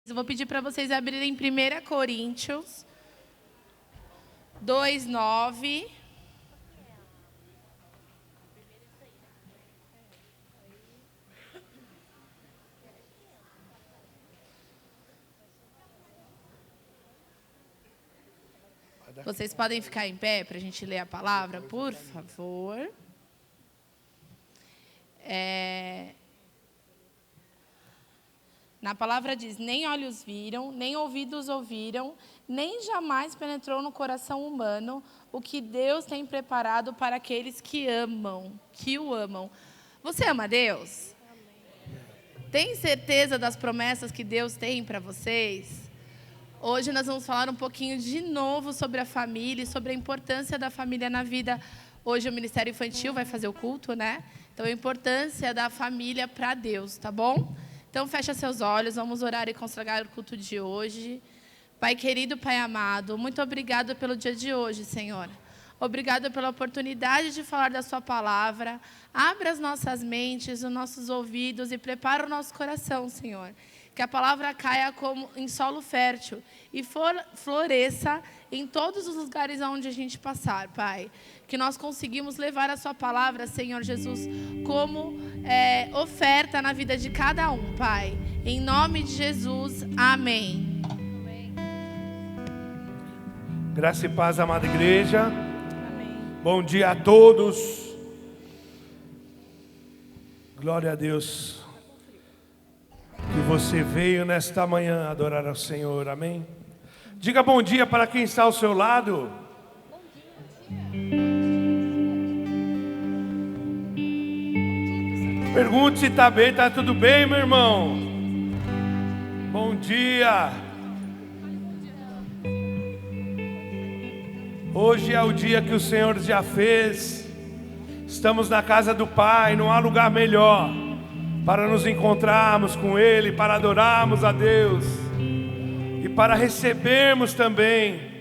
Eu vou pedir para vocês abrirem 1 Coríntios 2:9. Vocês podem ficar em pé para a gente ler a palavra, por favor. Na palavra diz: nem olhos viram, nem ouvidos ouviram, nem jamais penetrou no coração humano o que Deus tem preparado para aqueles que o amam. Você ama Deus? Tem certeza das promessas que Deus tem para vocês? Hoje nós vamos falar um pouquinho de novo sobre a família e sobre a importância da família na vida. Hoje o Ministério Infantil vai fazer o culto, né? Então a importância da família para Deus, tá bom? Então, fecha seus olhos, vamos orar e consagrar o culto de hoje. Pai querido, Pai amado, muito obrigado pelo dia de hoje, Senhor. Obrigado pela oportunidade de falar da sua palavra. Abra as nossas mentes, os nossos ouvidos e prepara o nosso coração, Senhor. Que a palavra caia como em solo fértil e floresça em todos os lugares onde a gente passar, Pai. Que nós conseguimos levar a sua palavra, Senhor Jesus, como oferta na vida de cada um, Pai. Em nome de Jesus, amém. Graça e paz, amada igreja. Amém. Bom dia a todos. Glória a Deus. Que você veio nesta manhã adorar ao Senhor, amém? Diga bom dia para quem está ao seu lado. Pergunte se está bem, está tudo bem, meu irmão? Bom dia. Hoje é o dia que o Senhor já fez. Estamos na casa do Pai, não há lugar melhor para nos encontrarmos com Ele, para adorarmos a Deus e para recebermos também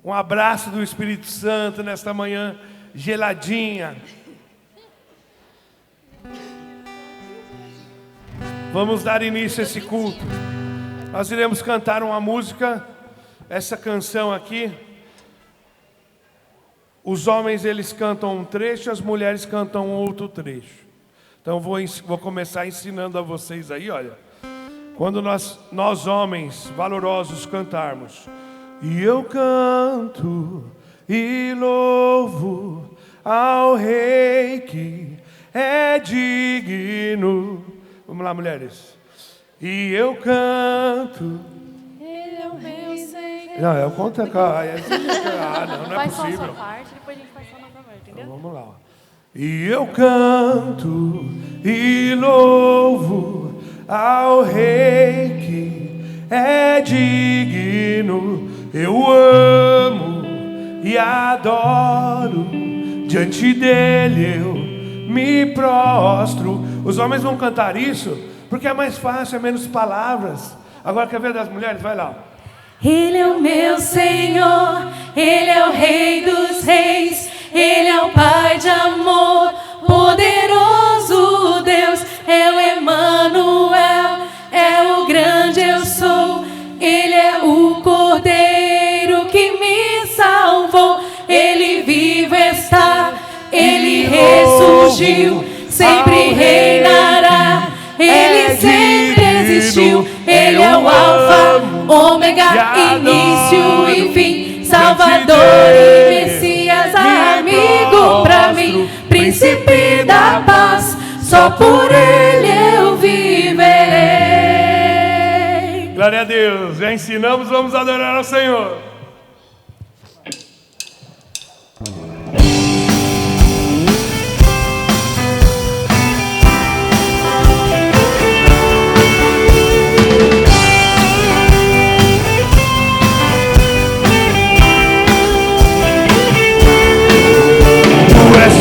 um abraço do Espírito Santo nesta manhã geladinha. Vamos dar início a esse culto. Nós iremos cantar uma música, essa canção aqui. Os homens, eles cantam um trecho, as mulheres cantam outro trecho. Então vou começar ensinando a vocês aí, olha. Quando nós homens valorosos cantarmos: e eu canto e louvo ao Rei que é digno. Vamos lá, mulheres. E eu canto. Ele é o meu Senhor. Não, eu conto a cara. Não é Faz só a possível. sua parte, depois a gente faz só a nossa parte, entendeu? Então, vamos lá. Ó. E eu canto e louvo ao Rei que é digno. Eu amo e adoro. Diante dele eu me prostro. Os homens vão cantar isso porque é mais fácil, é menos palavras. Agora quer ver das mulheres? Vai lá. Ele é o meu Senhor, Ele é o Rei dos Reis, Ele é o Pai de amor, poderoso Deus, é o Emanuel, é o grande eu sou. Ele é o Cordeiro que me salvou, Ele vivo está, Ele ressurgiu, sempre reinará, Ele sempre existiu. Ele é o Alfa, Ômega, início e fim, Salvador e Messias, amigo pra mim, Príncipe da paz, só por Ele eu viverei. Glória a Deus, já ensinamos, vamos adorar ao Senhor. Tu és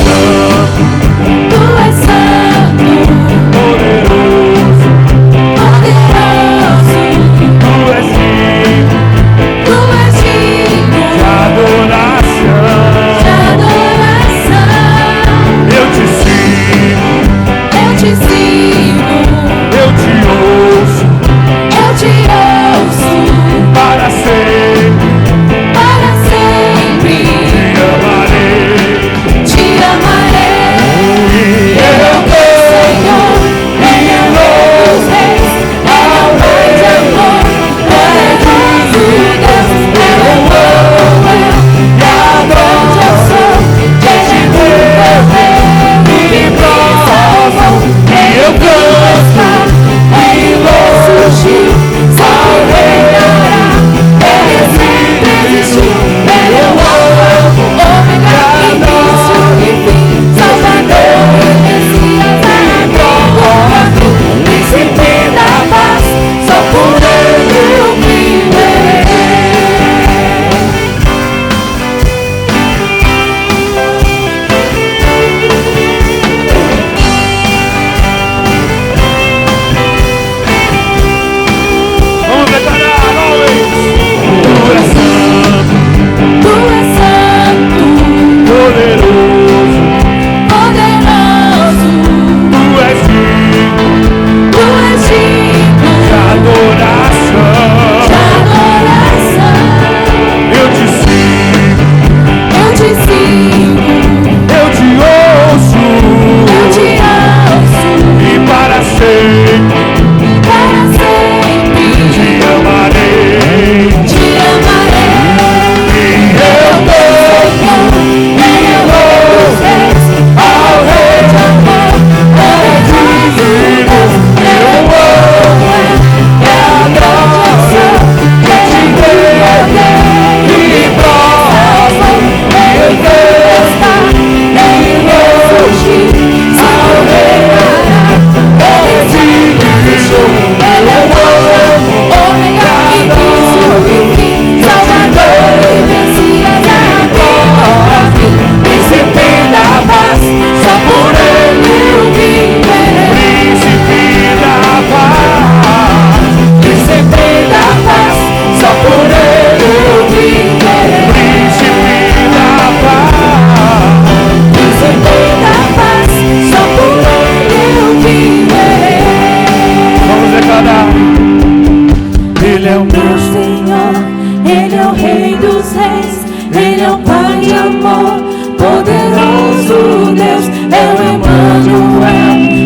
Deus, é o Emanuel,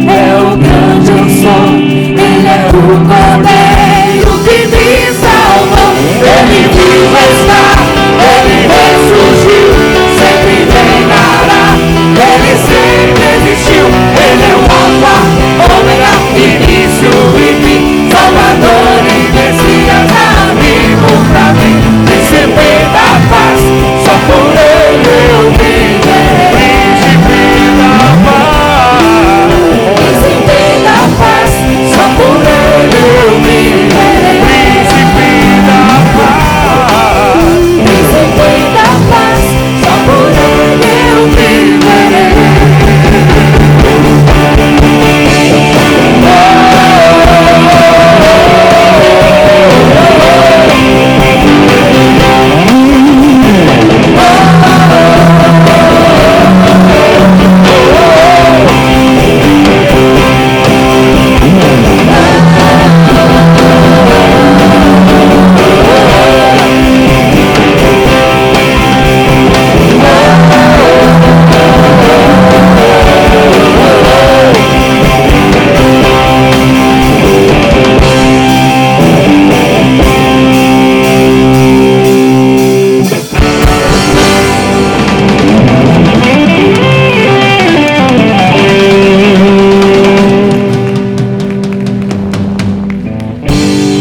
é o grande eu sou. Ele é o Cordeiro que me salvou. Ele vivo está, ele ressurgiu, sempre reinará, ele sempre existiu. Ele é o Alfa, Ômega, início e fim, Salvador e Messias, amigo pra mim. Príncipe da paz, só por ele eu viverei. Príncipe da paz, príncipe da paz, só por ele eu viverei. Príncipe da paz, príncipe da paz, só por ele eu viverei.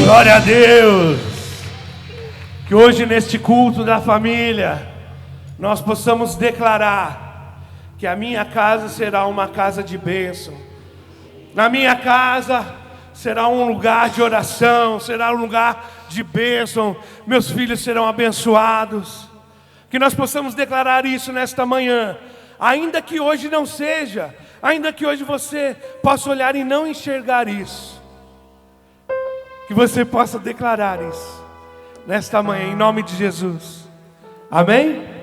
Glória a Deus! Que hoje neste culto da família nós possamos declarar que a minha casa será uma casa de bênção. Na minha casa será um lugar de oração, será um lugar de bênção. Meus filhos serão abençoados. Que nós possamos declarar isso nesta manhã, ainda que hoje não seja, ainda que hoje você possa olhar e não enxergar isso. Que você possa declarar isso nesta manhã, em nome de Jesus. Amém?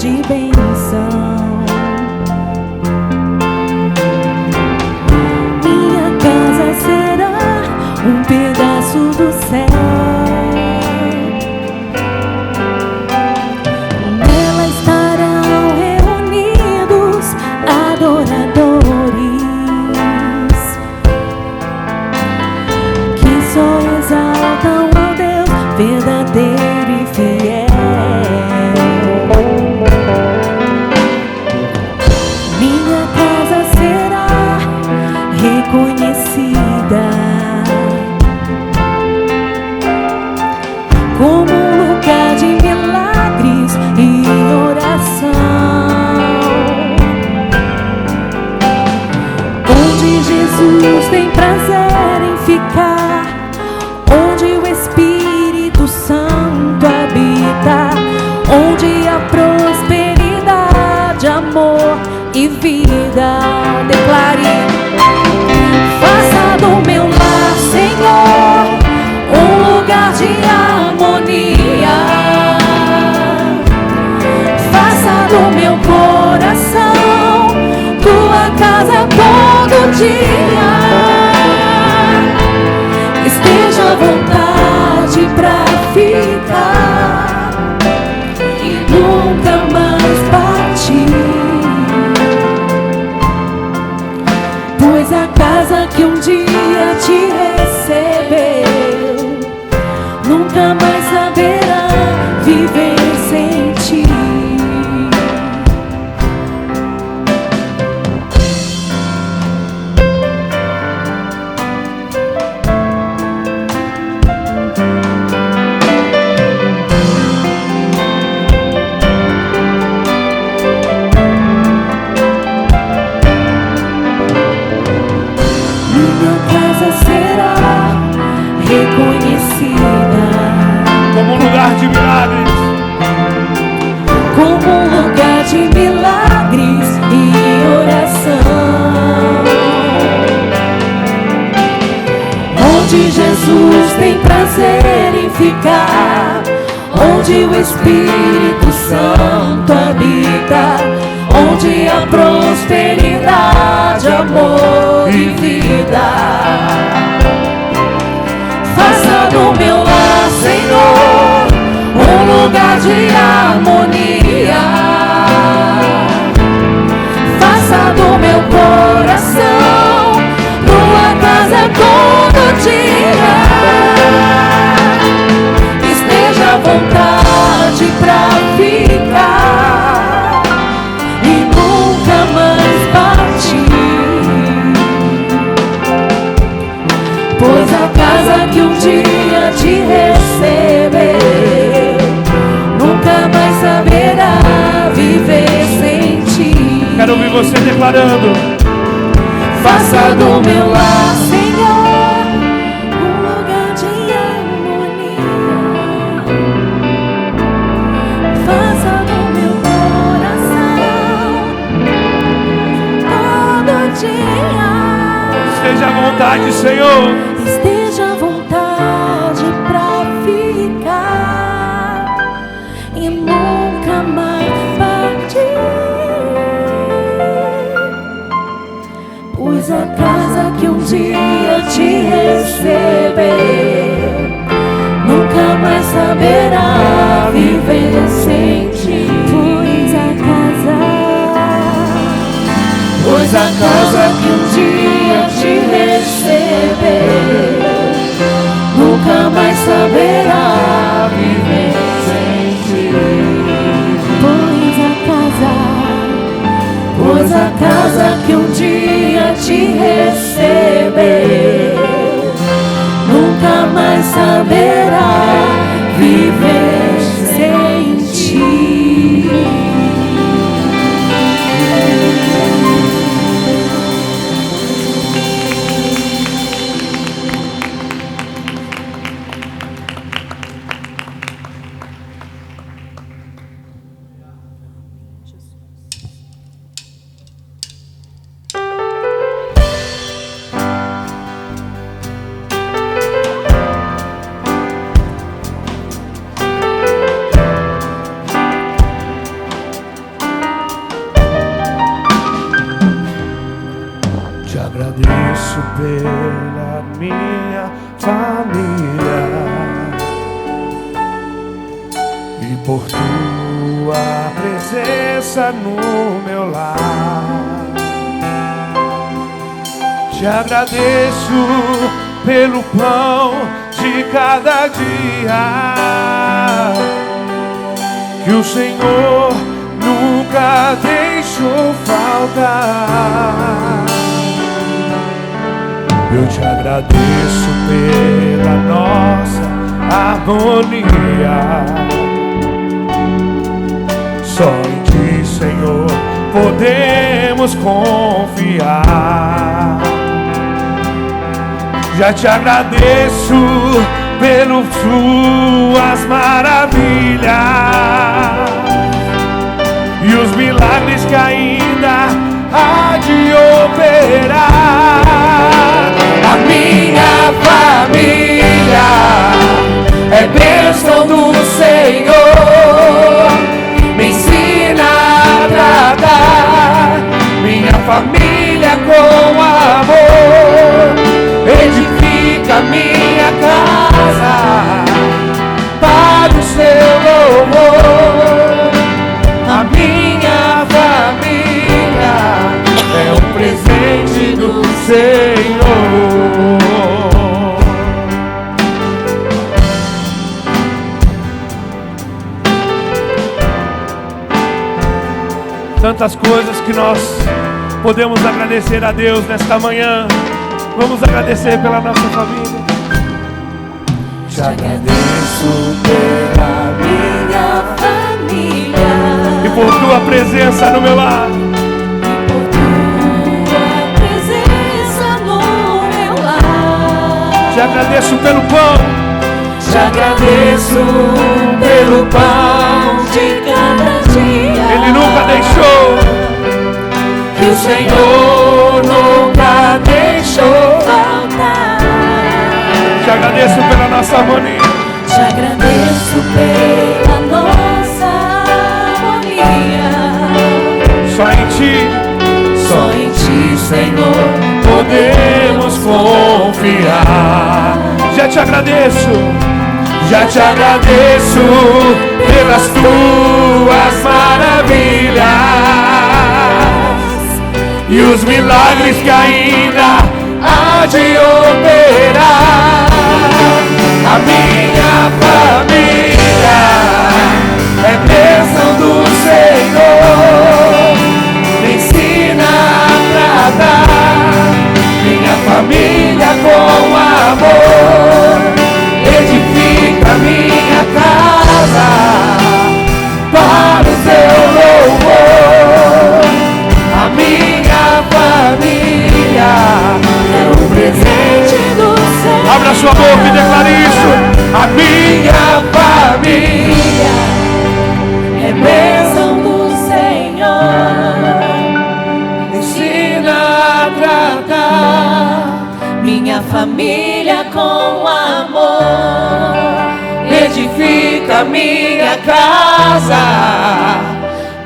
De bênção, minha casa será um pedaço do céu. Nela estarão reunidos adoradores que só exaltam ao Deus verdadeiro e fiel. Reconhecida como um lugar de milagres e oração, onde Jesus tem prazer em ficar, onde o Espírito Santo habita, onde a prosperidade, amor e vida. Declare: faça do meu lar, Senhor, um lugar de harmonia. Faça do meu coração tua casa todo dia. Esteja à vontade pra ficar e nunca mais partir. Pois a casa que um dia te recebeu nunca mais saberá viver sem ti. Reconhecida como um lugar de milagres, como um lugar de milagres e oração, onde Jesus tem prazer em ficar, onde o Espírito Santo habita, onde há prosperidade, amor e vida. Faça do meu lar, Senhor, um lugar de harmonia. Faça do meu coração tua casa todo dia. Esteja à vontade pra ficar e nunca mais partir, pois a casa que um dia te receber nunca mais saberá viver sem ti. Quero ouvir você declarando: faça do meu lar, Senhor, um lugar de harmonia. Faça do meu coração todo dia. esteja à vontade, Senhor. Esteja à vontade pra ficar e nunca mais partir, pois a casa que um dia te receber nunca mais saberá viver sem ti. Pois a casa que um dia te receber nunca mais saberá viver sem ti. Pois a casa que um dia te receber nunca mais saberá viver sem ti. Te agradeço pela minha família e por tua presença no meu lar. Te agradeço pelo pão de cada dia que o Senhor nunca deixou faltar. Eu te agradeço pela nossa harmonia. Só em ti, Senhor, podemos confiar. Já te agradeço pelas suas maravilhas e os milagres que ainda há de operar. A minha família é bênção do Senhor, me ensina a tratar minha família com amor, edifica minha casa para o seu louvor. A minha família é um presente do Senhor. Tantas coisas que nós podemos agradecer a Deus nesta manhã. Vamos agradecer pela nossa família. Te agradeço pela minha família E por tua presença no meu lar. Te agradeço pelo pão. Te agradeço pelo pão de cada dia. Ele nunca deixou. Que o Senhor nunca deixou faltar. agradeço pela nossa harmonia. Te agradeço pela nossa harmonia. Só em Ti, Senhor, podemos confiar. Já te agradeço pelas Tuas maravilhas e os milagres que ainda há de operar. A minha família é bênção do Senhor, me ensina a tratar minha família com amor, edifica minha casa para o Teu louvor. A minha família é um presente do Senhor. Abra sua boca e declare isso. A minha família é bênção do Senhor, ensina a tratar minha família com amor, edifica minha casa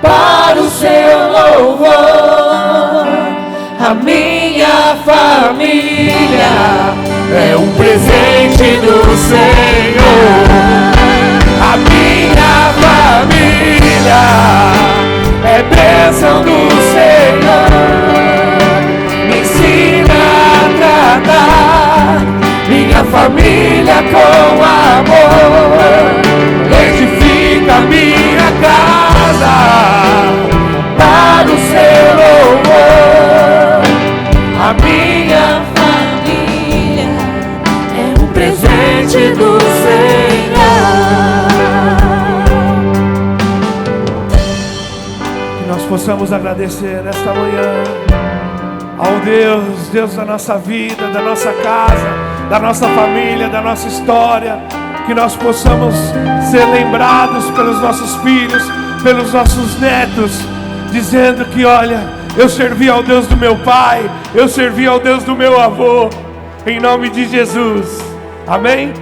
para o Seu louvor. A minha família é um presente do Senhor. A minha família é bênção do Senhor, me ensina a tratar minha família com amor, edifica minha casa para o Seu louvor. A minha família é um presente do Senhor. Que nós possamos agradecer nesta manhã ao Deus da nossa vida, da nossa casa, da nossa família, da nossa história. Que nós possamos ser lembrados pelos nossos filhos, pelos nossos netos, dizendo que olha, eu servi ao Deus do meu pai, eu servi ao Deus do meu avô, em nome de Jesus, amém?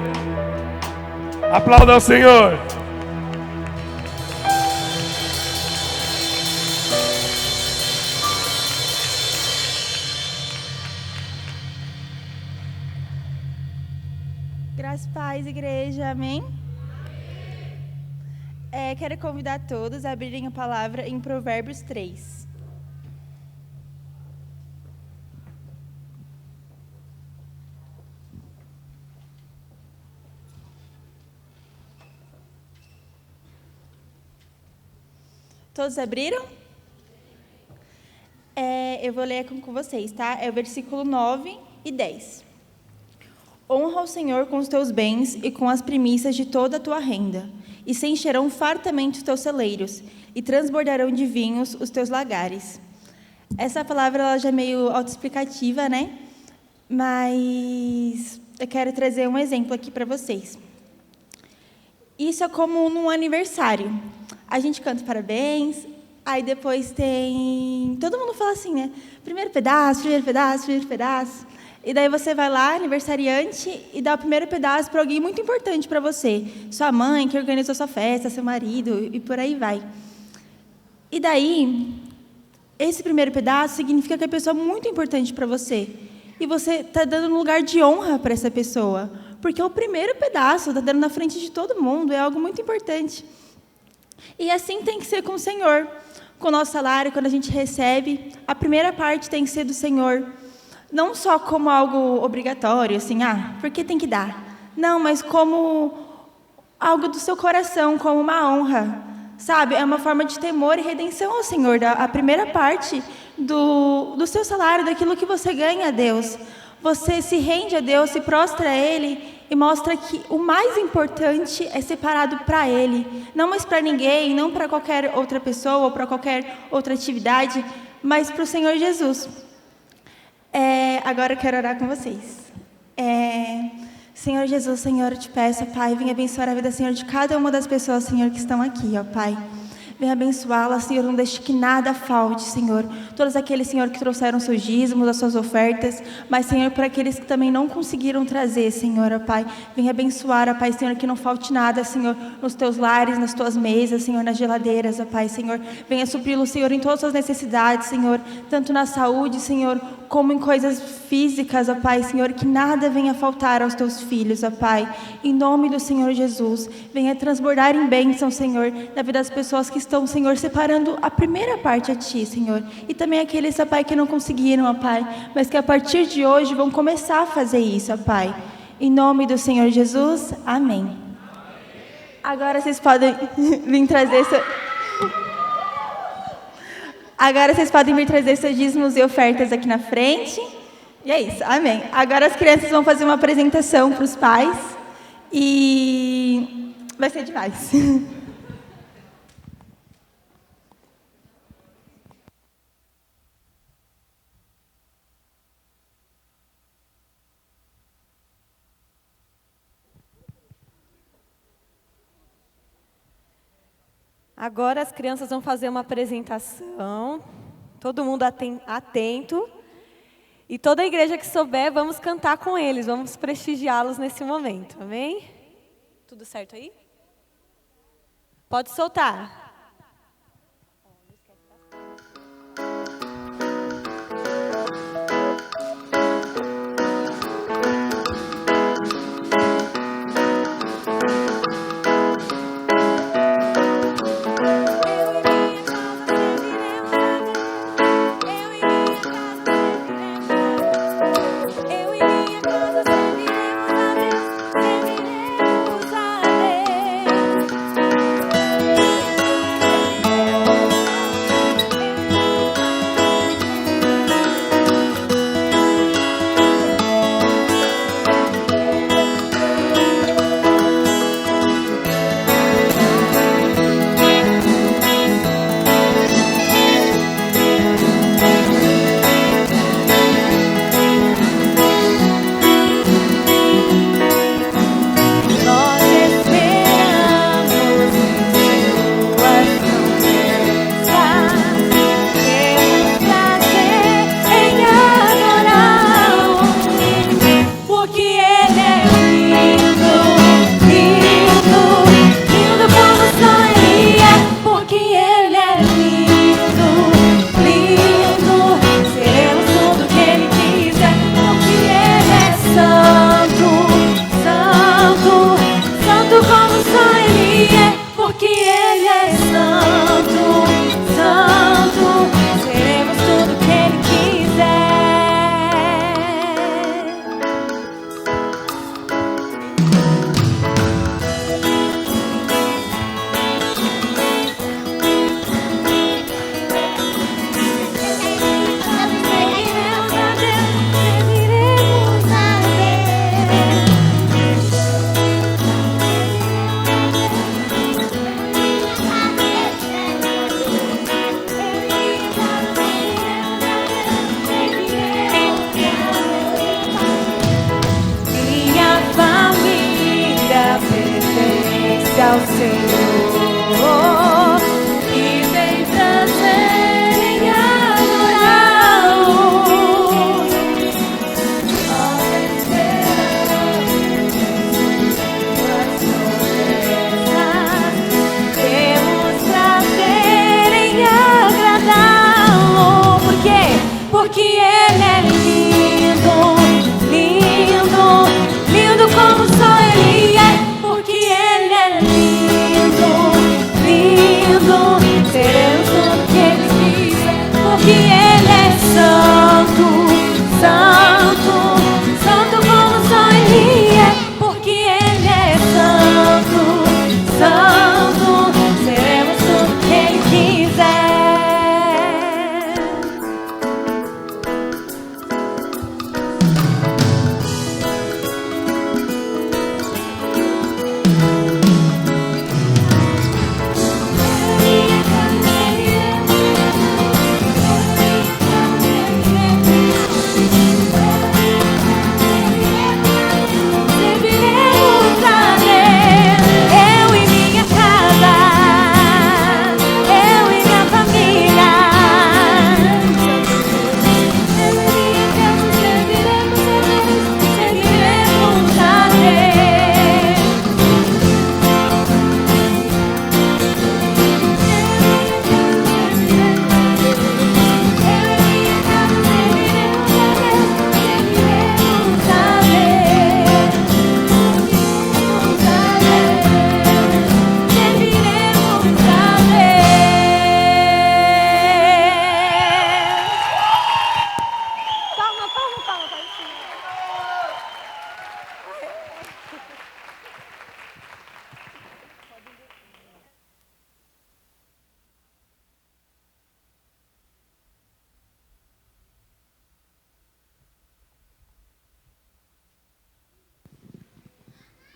Aplauda ao Senhor. Graças, paz, igreja, amém? Quero convidar todos a abrirem a palavra em Provérbios 3. Todos abriram? Eu vou ler com vocês, tá? É o versículo 9 e 10. Honra o Senhor com os teus bens e com as primícias de toda a tua renda, e se encherão fartamente os teus celeiros, e transbordarão de vinhos os teus lagares. Essa palavra ela já é meio autoexplicativa, né? Mas eu quero trazer um exemplo aqui para vocês. Isso é como num aniversário. A gente canta parabéns, aí depois tem... Todo mundo fala assim, né? Primeiro pedaço, primeiro pedaço, primeiro pedaço. E daí você vai lá, aniversariante, e dá o primeiro pedaço para alguém muito importante para você. Sua mãe, que organizou sua festa, seu marido, e por aí vai. E daí, esse primeiro pedaço significa que a pessoa é muito importante para você. E você está dando um lugar de honra para essa pessoa. Porque o primeiro pedaço, está dando na frente de todo mundo, é algo muito importante. E assim tem que ser com o Senhor. Com o nosso salário, quando a gente recebe, a primeira parte tem que ser do Senhor. Não só como algo obrigatório, assim, porque tem que dar. Não, mas como algo do seu coração, como uma honra, sabe? É uma forma de temor e redenção ao Senhor. A primeira parte do seu salário, daquilo que você ganha a Deus. Você se rende a Deus, se prostra a Ele e mostra que o mais importante é separado para Ele. Não mais para ninguém, não para qualquer outra pessoa ou para qualquer outra atividade, mas para o Senhor Jesus. Agora eu quero orar com vocês. Senhor Jesus, Senhor, eu te peço, Pai, venha abençoar a vida, Senhor, de cada uma das pessoas, Senhor, que estão aqui, ó Pai. Venha abençoá-la, Senhor, não deixe que nada falte, Senhor. Todos aqueles, Senhor, que trouxeram seus dízimos, as suas ofertas, mas, Senhor, para aqueles que também não conseguiram trazer, Senhor, ó Pai, venha abençoar, ó Pai, Senhor, que não falte nada, Senhor, nos teus lares, nas tuas mesas, Senhor, nas geladeiras, ó Pai, Senhor. Venha supri-lo, Senhor, em todas as suas necessidades, Senhor, tanto na saúde, Senhor, como em coisas físicas, ó Pai, Senhor, que nada venha faltar aos teus filhos, ó Pai, em nome do Senhor Jesus. Venha transbordar em bênção, Senhor, na vida das pessoas que estão, Senhor, separando a primeira parte a Ti, Senhor, e também aqueles, ó Pai, que não conseguiram, ó Pai, mas que a partir de hoje vão começar a fazer isso, ó Pai, em nome do Senhor Jesus, amém. Agora vocês podem vir trazer seus dízimos e ofertas aqui na frente. E é isso, amém. Agora as crianças vão fazer uma apresentação para os pais e vai ser demais. Agora as crianças vão fazer uma apresentação, todo mundo atento, e toda a igreja que souber, vamos cantar com eles, vamos prestigiá-los nesse momento, amém? Tudo certo aí? Pode soltar. ao Senhor e vem trazer em adorá-lo. Ao vencer as promessas, temos prazer em agradá-lo. Por quê? Porque Ele é lindo, lindo, lindo como só Ele é. Porque Ele é lindo,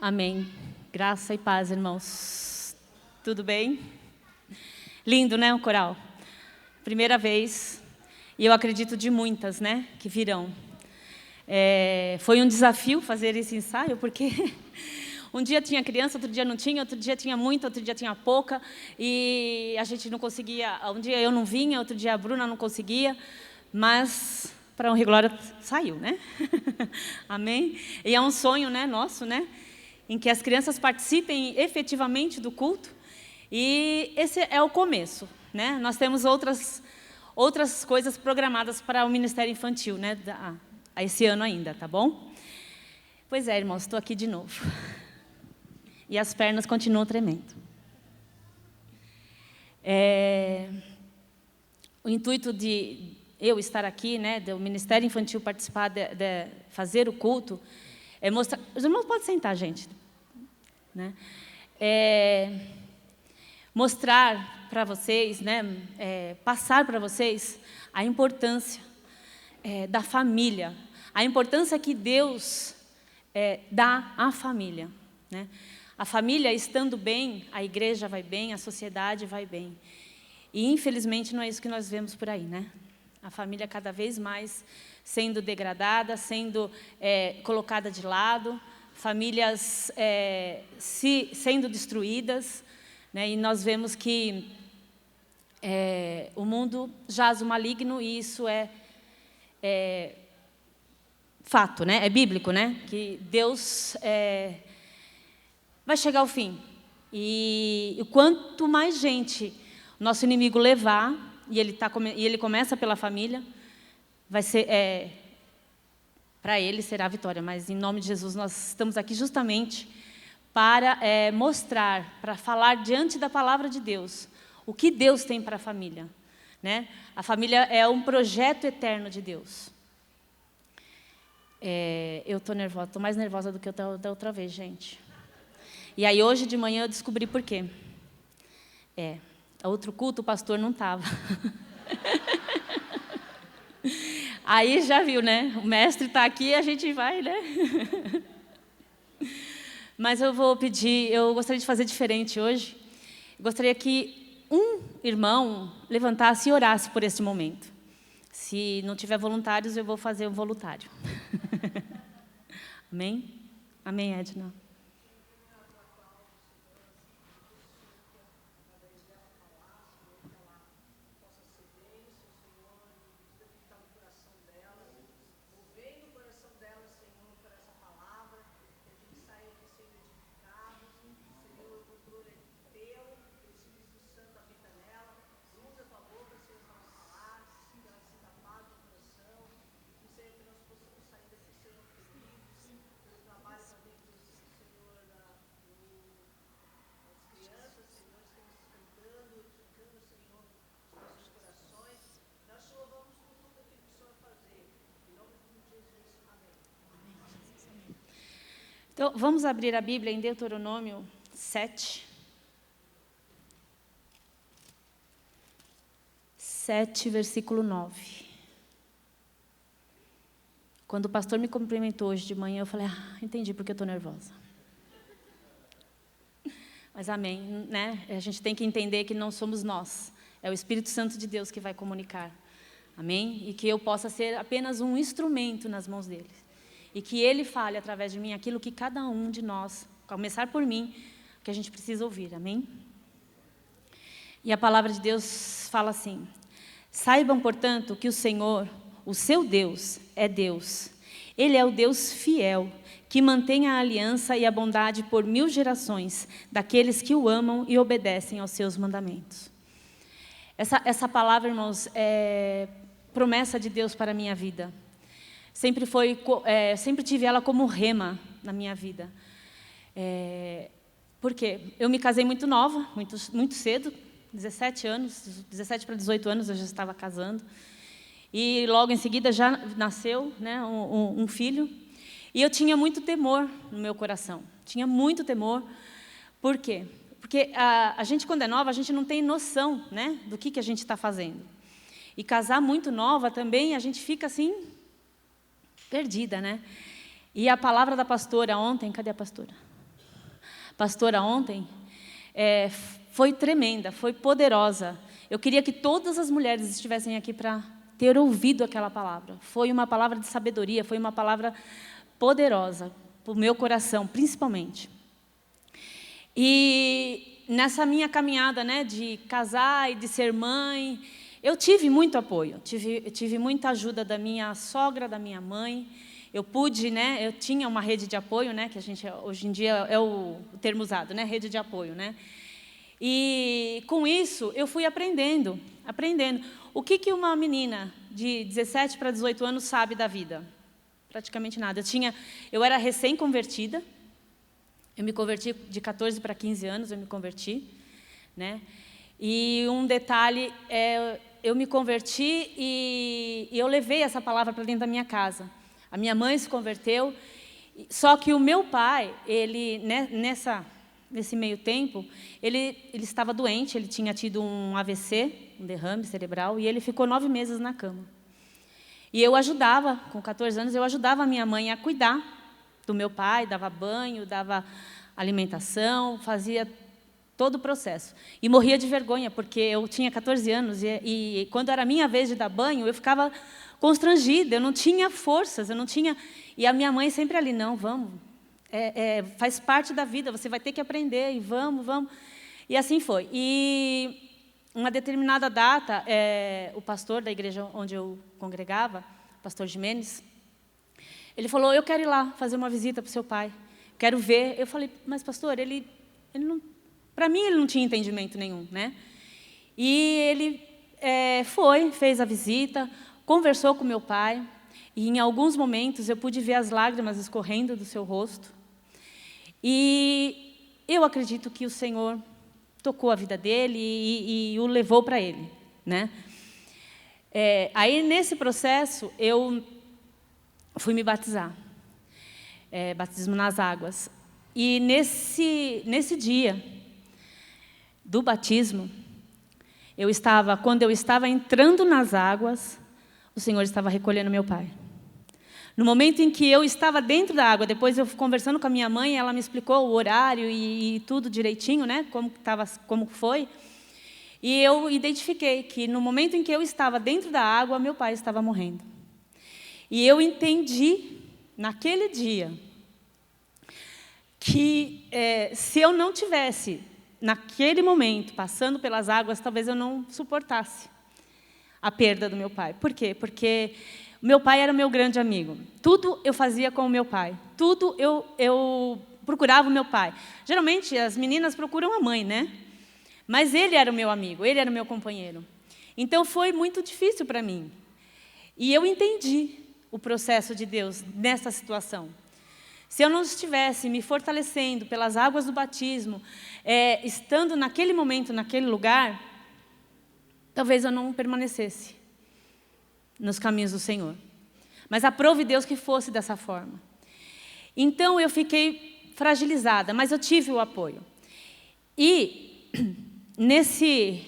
Amém. Graça e paz, irmãos. Tudo bem? Lindo, né, o coral? Primeira vez, e eu acredito de muitas, né, que virão. Foi um desafio fazer esse ensaio, porque um dia tinha criança, outro dia não tinha, outro dia tinha muita, outro dia tinha pouca, e a gente não conseguia. Um dia eu não vinha, outro dia a Bruna não conseguia, mas para honra e glória saiu, né? Amém? E é um sonho, né, nosso, né, em que as crianças participem efetivamente do culto, e esse é o começo, né? Nós temos outras coisas programadas para o Ministério Infantil, né, esse ano ainda, tá bom? Pois é, irmãos, estou aqui de novo. E as pernas continuam tremendo. O intuito de eu estar aqui, né, do Ministério Infantil participar, de fazer o culto, é mostrar... Os irmãos podem sentar, gente. Né? Mostrar para vocês, né, passar para vocês a importância da família, a importância que Deus dá à família. Né? A família estando bem, a igreja vai bem, a sociedade vai bem. E, infelizmente, não é isso que nós vemos por aí, né? A família cada vez mais sendo degradada, sendo colocada de lado, famílias sendo destruídas, né? E nós vemos que o mundo jaz o maligno, e isso é fato, né? É bíblico, né? Que Deus vai chegar ao fim. E quanto mais gente o nosso inimigo levar, e ele começa pela família, vai ser, para ele será a vitória. Mas, em nome de Jesus, nós estamos aqui justamente para mostrar, para falar diante da palavra de Deus, o que Deus tem para a família. Né? A família é um projeto eterno de Deus. Eu estou nervosa, estou mais nervosa do que eu da outra vez, gente. E aí, hoje de manhã, eu descobri por quê. Outro culto, o pastor não estava. Aí já viu, né? O mestre está aqui, a gente vai, né? Mas eu gostaria de fazer diferente hoje. Gostaria que um irmão levantasse e orasse por esse momento. Se não tiver voluntários, eu vou fazer um voluntário. Amém? Amém, Edna? Então, vamos abrir a Bíblia em Deuteronômio 7. 7, versículo 9. Quando o pastor me cumprimentou hoje de manhã, eu falei, entendi porque eu estou nervosa. Mas amém, né? A gente tem que entender que não somos nós. É o Espírito Santo de Deus que vai comunicar. Amém? E que eu possa ser apenas um instrumento nas mãos dele. E que ele fale através de mim aquilo que cada um de nós, começar por mim, que a gente precisa ouvir. Amém? E a palavra de Deus fala assim: saibam, portanto, que o Senhor, o seu Deus, é Deus. Ele é o Deus fiel, que mantém a aliança e a bondade por 1000 gerações, daqueles que o amam e obedecem aos seus mandamentos. Essa palavra, irmãos, é promessa de Deus para a minha vida. Sempre tive ela como rema na minha vida. Por quê? Eu me casei muito nova, muito cedo, 17 anos, 17 para 18 anos eu já estava casando. E logo em seguida já nasceu, né, um filho. E eu tinha muito temor no meu coração. Tinha muito temor. Por quê? Porque a gente, quando é nova, a gente não tem noção, né, do que a gente está fazendo. E casar muito nova também, a gente fica assim, perdida, né? E a palavra da pastora ontem, cadê a pastora? pastora ontem, foi tremenda, foi poderosa. Eu queria que todas as mulheres estivessem aqui para ter ouvido aquela palavra. Foi uma palavra de sabedoria, foi uma palavra poderosa, para o meu coração, principalmente. E nessa minha caminhada, né, de casar e de ser mãe, eu tive muito apoio, tive muita ajuda da minha sogra, da minha mãe. Eu pude, né, eu tinha uma rede de apoio, né, que a gente, hoje em dia é o termo usado, né, rede de apoio, né. E com isso eu fui aprendendo. O que uma menina de 17 para 18 anos sabe da vida? Praticamente nada. Eu era recém-convertida. Eu me converti de 14 para 15 anos, eu me converti, né? E um detalhe, eu me converti e eu levei essa palavra para dentro da minha casa. A minha mãe se converteu, só que o meu pai, ele, né, nesse meio tempo, ele estava doente, ele tinha tido um AVC, um derrame cerebral, e ele ficou 9 meses na cama. E eu ajudava, com 14 anos, eu ajudava a minha mãe a cuidar do meu pai, dava banho, dava alimentação, fazia todo o processo. E morria de vergonha, porque eu tinha 14 anos e quando era a minha vez de dar banho, eu ficava constrangida, eu não tinha forças, eu não tinha... E a minha mãe sempre ali, não, vamos, faz parte da vida, você vai ter que aprender, e vamos. E assim foi. E uma determinada data, o pastor da igreja onde eu congregava, o pastor Jimenez, ele falou, eu quero ir lá fazer uma visita para o seu pai, quero ver. Eu falei, mas pastor, ele não... Para mim, ele não tinha entendimento nenhum, né? E ele fez a visita, conversou com meu pai, e em alguns momentos eu pude ver as lágrimas escorrendo do seu rosto. E eu acredito que o Senhor tocou a vida dele e o levou para ele, né? Aí, nesse processo, eu fui me batizar, batismo nas águas. E nesse dia do batismo, quando eu estava entrando nas águas, o Senhor estava recolhendo meu pai. No momento em que eu estava dentro da água, depois eu conversando com a minha mãe, ela me explicou o horário e tudo direitinho, né, como foi. E eu identifiquei que no momento em que eu estava dentro da água, meu pai estava morrendo. E eu entendi, naquele dia, que se eu não tivesse, naquele momento, passando pelas águas, talvez eu não suportasse a perda do meu pai. Por quê? Porque o meu pai era o meu grande amigo. Tudo eu fazia com o meu pai. Tudo eu procurava o meu pai. Geralmente, as meninas procuram a mãe, né? Mas ele era o meu amigo, ele era o meu companheiro. Então, foi muito difícil para mim. E eu entendi o processo de Deus nessa situação. Se eu não estivesse me fortalecendo pelas águas do batismo, estando naquele momento, naquele lugar, talvez eu não permanecesse nos caminhos do Senhor. Mas aprove Deus que fosse dessa forma. Então, eu fiquei fragilizada, mas eu tive o apoio. E nesse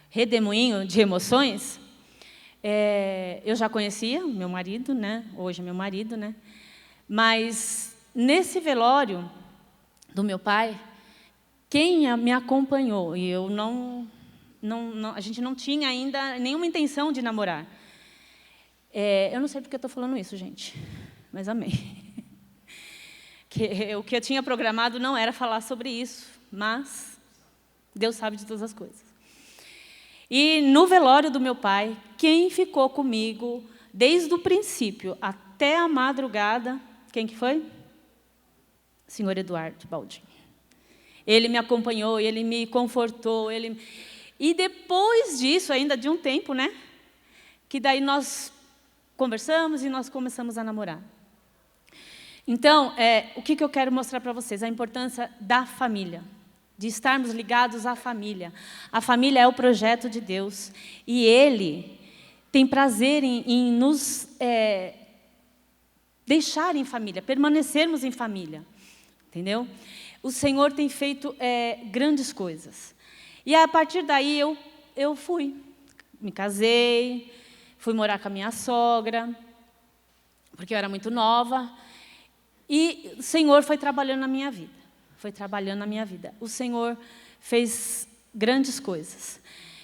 redemoinho de emoções, eu já conhecia o meu marido, né? Hoje é meu marido, né? Mas nesse velório do meu pai, quem me acompanhou, e eu a gente não tinha ainda nenhuma intenção de namorar. Eu não sei porque eu estou falando isso, gente, mas amém. O que eu tinha programado não era falar sobre isso, mas Deus sabe de todas as coisas. E no velório do meu pai, quem ficou comigo desde o princípio até a madrugada, quem que foi? O senhor Eduardo Baldin. Ele me acompanhou, ele me confortou, E depois disso, ainda de um tempo, né? Que daí nós conversamos e nós começamos a namorar. Então, o que eu quero mostrar para vocês? A importância da família. De estarmos ligados à família. A família é o projeto de Deus. E Ele tem prazer em nos deixar em família, permanecermos em família. Entendeu? O Senhor tem feito grandes coisas. E a partir daí eu fui. Me casei, fui morar com a minha sogra, porque eu era muito nova. E o Senhor foi trabalhando na minha vida. Foi trabalhando na minha vida. O Senhor fez grandes coisas.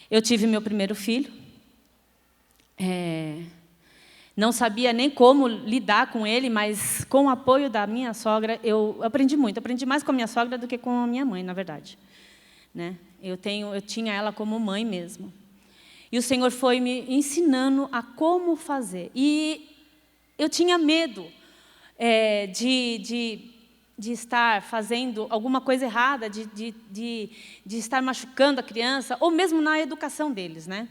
Eu tive meu primeiro filho. Não sabia nem como lidar com ele, mas com o apoio da minha sogra, eu aprendi muito. Aprendi mais com a minha sogra do que com a minha mãe, na verdade. Né? Eu tinha ela como mãe mesmo. E o Senhor foi me ensinando a como fazer. E eu tinha medo de estar fazendo alguma coisa errada, de estar machucando a criança, ou mesmo na educação deles, né?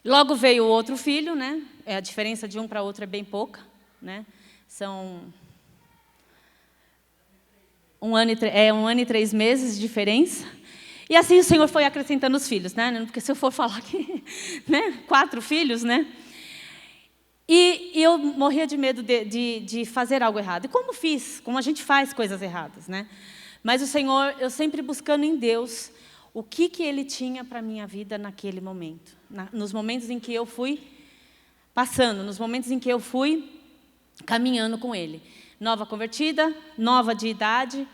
Logo veio o outro filho, né? A diferença de um para outro é bem pouca, né? São 1 ano e 3 meses de diferença. E assim o Senhor foi acrescentando os filhos, né? Porque se eu for falar aqui, né? 4 filhos, né? E eu morria de medo de fazer algo errado. E como a gente faz coisas erradas, né? Mas o Senhor, eu sempre buscando em Deus o que Ele tinha para a minha vida naquele momento. Nos momentos em que eu fui passando, nos momentos em que eu fui caminhando com Ele. Nova convertida, nova de idade,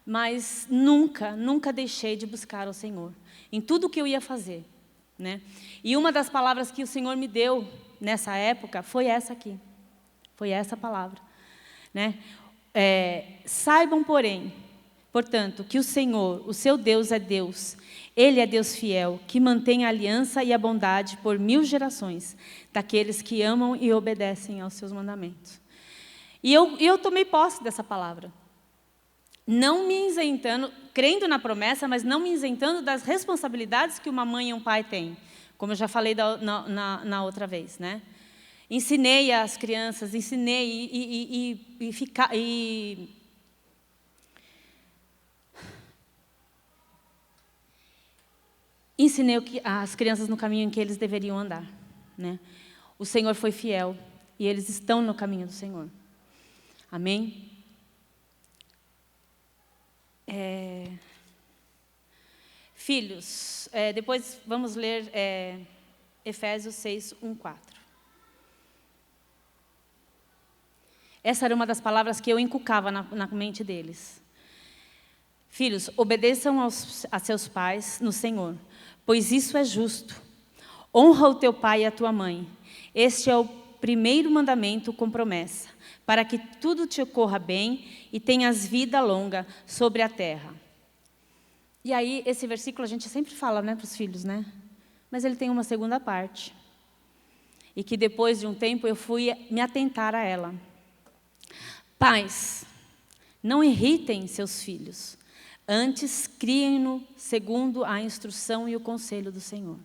mas nunca deixei de buscar o Senhor. Em tudo que eu ia fazer, né? E uma das palavras que o Senhor me deu nessa época foi essa aqui. Foi essa palavra, né? Saibam, portanto, que o Senhor, o seu Deus é Deus. Ele é Deus fiel, que mantém a aliança e a bondade por 1000 gerações, daqueles que amam e obedecem aos seus mandamentos. E eu tomei posse dessa palavra. Não me isentando, crendo na promessa, mas não me isentando das responsabilidades que uma mãe e um pai têm. Como eu já falei na outra vez, né? Ensinei as crianças, ensinei ensinei as crianças no caminho em que eles deveriam andar, né? O Senhor foi fiel e eles estão no caminho do Senhor. Amém? Filhos, depois vamos ler Efésios 6, 1, 4. Essa era uma das palavras que eu inculcava na mente deles. Filhos, obedeçam a seus pais no Senhor, pois isso é justo. Honra o teu pai e a tua mãe. Este é o primeiro mandamento com promessa, para que tudo te ocorra bem e tenhas vida longa sobre a terra. E aí, esse versículo a gente sempre fala, né, para os filhos, né? Mas ele tem uma segunda parte. E que depois de um tempo eu fui me atentar a ela. Pais, não irritem seus filhos. Antes, criem-no segundo a instrução e o conselho do Senhor.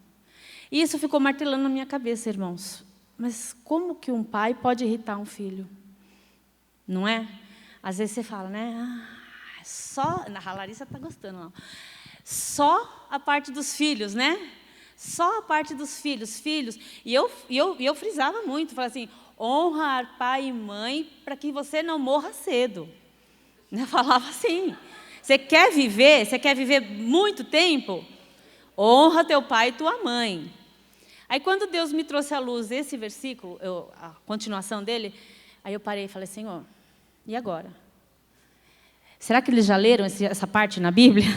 E isso ficou martelando na minha cabeça, irmãos. Mas como que um pai pode irritar um filho? Não é? Às vezes você fala, né? A Larissa está gostando, não. Só a parte dos filhos, né? Só a parte dos filhos. E eu frisava muito, falava assim, honrar pai e mãe para que você não morra cedo. Eu falava assim, você quer viver muito tempo? Honra teu pai e tua mãe. Aí quando Deus me trouxe à luz esse versículo, a continuação dele, aí eu parei e falei, Senhor, e agora? Será que eles já leram essa parte na Bíblia?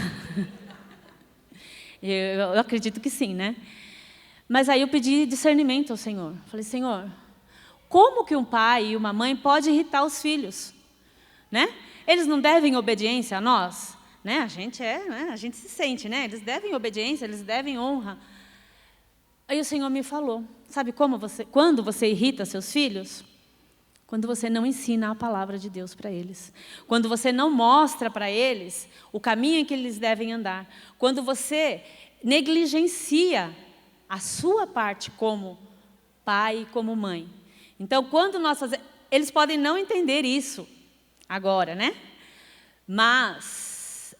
Eu acredito que sim, né? Mas aí eu pedi discernimento ao Senhor. Falei, Senhor, como que um pai e uma mãe pode irritar os filhos? Né? Eles não devem obediência a nós? Né? A gente se sente, né? Eles devem obediência, eles devem honra. Aí o Senhor me falou, sabe quando você irrita seus filhos? Quando você não ensina a palavra de Deus para eles. Quando você não mostra para eles o caminho em que eles devem andar. Quando você negligencia a sua parte como pai e como mãe. Então, quando eles podem não entender isso agora, né? Mas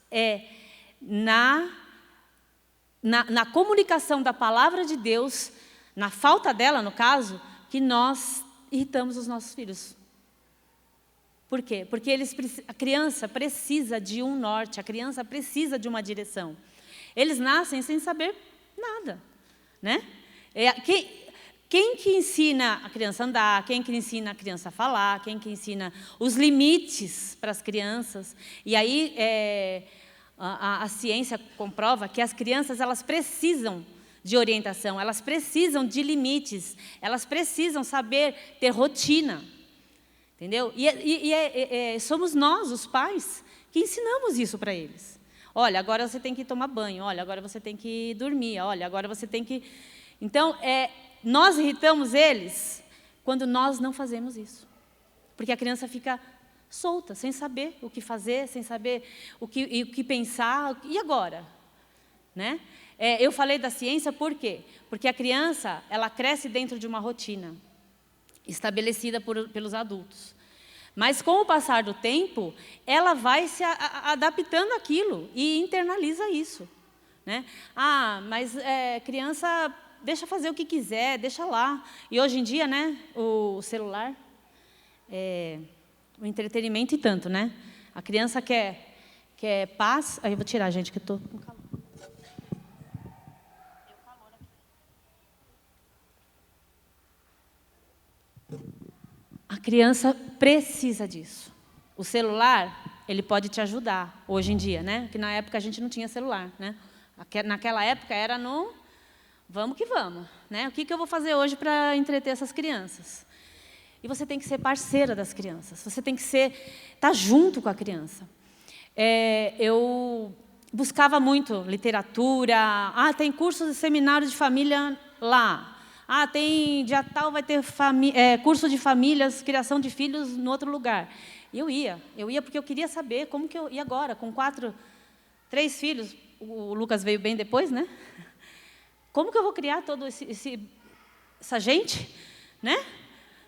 na comunicação da palavra de Deus, na falta dela, no caso, que nós irritamos os nossos filhos. Por quê? Porque a criança precisa de um norte, a criança precisa de uma direção. Eles nascem sem saber nada, né? Quem que ensina a criança a andar? Quem que ensina a criança a falar? Quem que ensina os limites para as crianças? E aí a ciência comprova que as crianças elas precisam de orientação, elas precisam de limites, elas precisam saber ter rotina, entendeu? E somos nós, os pais, que ensinamos isso para eles. Olha, agora você tem que tomar banho, olha, agora você tem que dormir, olha, agora você tem que... Então, nós irritamos eles quando nós não fazemos isso. Porque a criança fica solta, sem saber o que fazer, sem saber o que pensar, e agora? Né? Eu falei da ciência por quê? Porque a criança, ela cresce dentro de uma rotina estabelecida pelos adultos. Mas, com o passar do tempo, ela vai se adaptando àquilo e internaliza isso. Né? Mas criança deixa fazer o que quiser, deixa lá. E hoje em dia, né, o celular, o entretenimento e tanto, né? A criança quer paz. Aí eu vou tirar, gente, que eu estou com calor. A criança precisa disso. O celular, ele pode te ajudar, hoje em dia, né? Que na época a gente não tinha celular, né? Naquela época era no vamos que vamos, né? O que eu vou fazer hoje para entreter essas crianças? E você tem que ser parceira das crianças, você tem que estar junto com a criança. Eu buscava muito literatura, tem cursos de seminário de família lá. Tem dia tal, vai ter curso de famílias, criação de filhos no outro lugar. E eu ia porque eu queria saber como que eu... E agora, com 3 filhos, o Lucas veio bem depois, né? Como que eu vou criar todo essa gente? Né?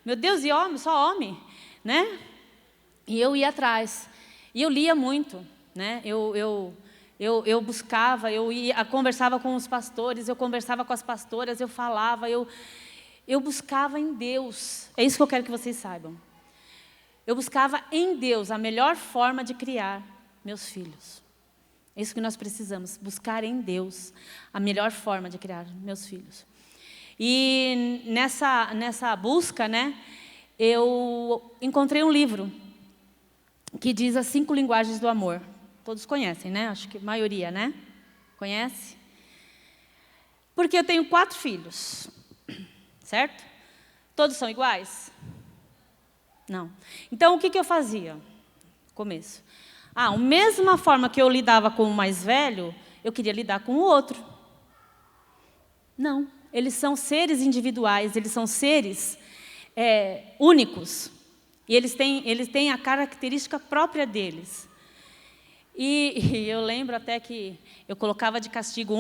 Meu Deus, e homem, só homem, né? E eu ia atrás. E eu lia muito, né? Eu buscava, eu conversava com os pastores, eu conversava com as pastoras, eu falava, eu buscava em Deus. É isso que eu quero que vocês saibam. Eu buscava em Deus a melhor forma de criar meus filhos. É isso que nós precisamos, buscar em Deus a melhor forma de criar meus filhos. E nessa busca, né, eu encontrei um livro que diz as 5 linguagens do amor. Todos conhecem, né? Acho que a maioria, né? Conhece? Porque eu tenho 4 filhos, certo? Todos são iguais? Não. Então, o que eu fazia? Começo. A mesma forma que eu lidava com o mais velho, eu queria lidar com o outro. Não. Eles são seres individuais, eles são seres únicos. E eles têm a característica própria deles. E eu lembro até que eu colocava de castigo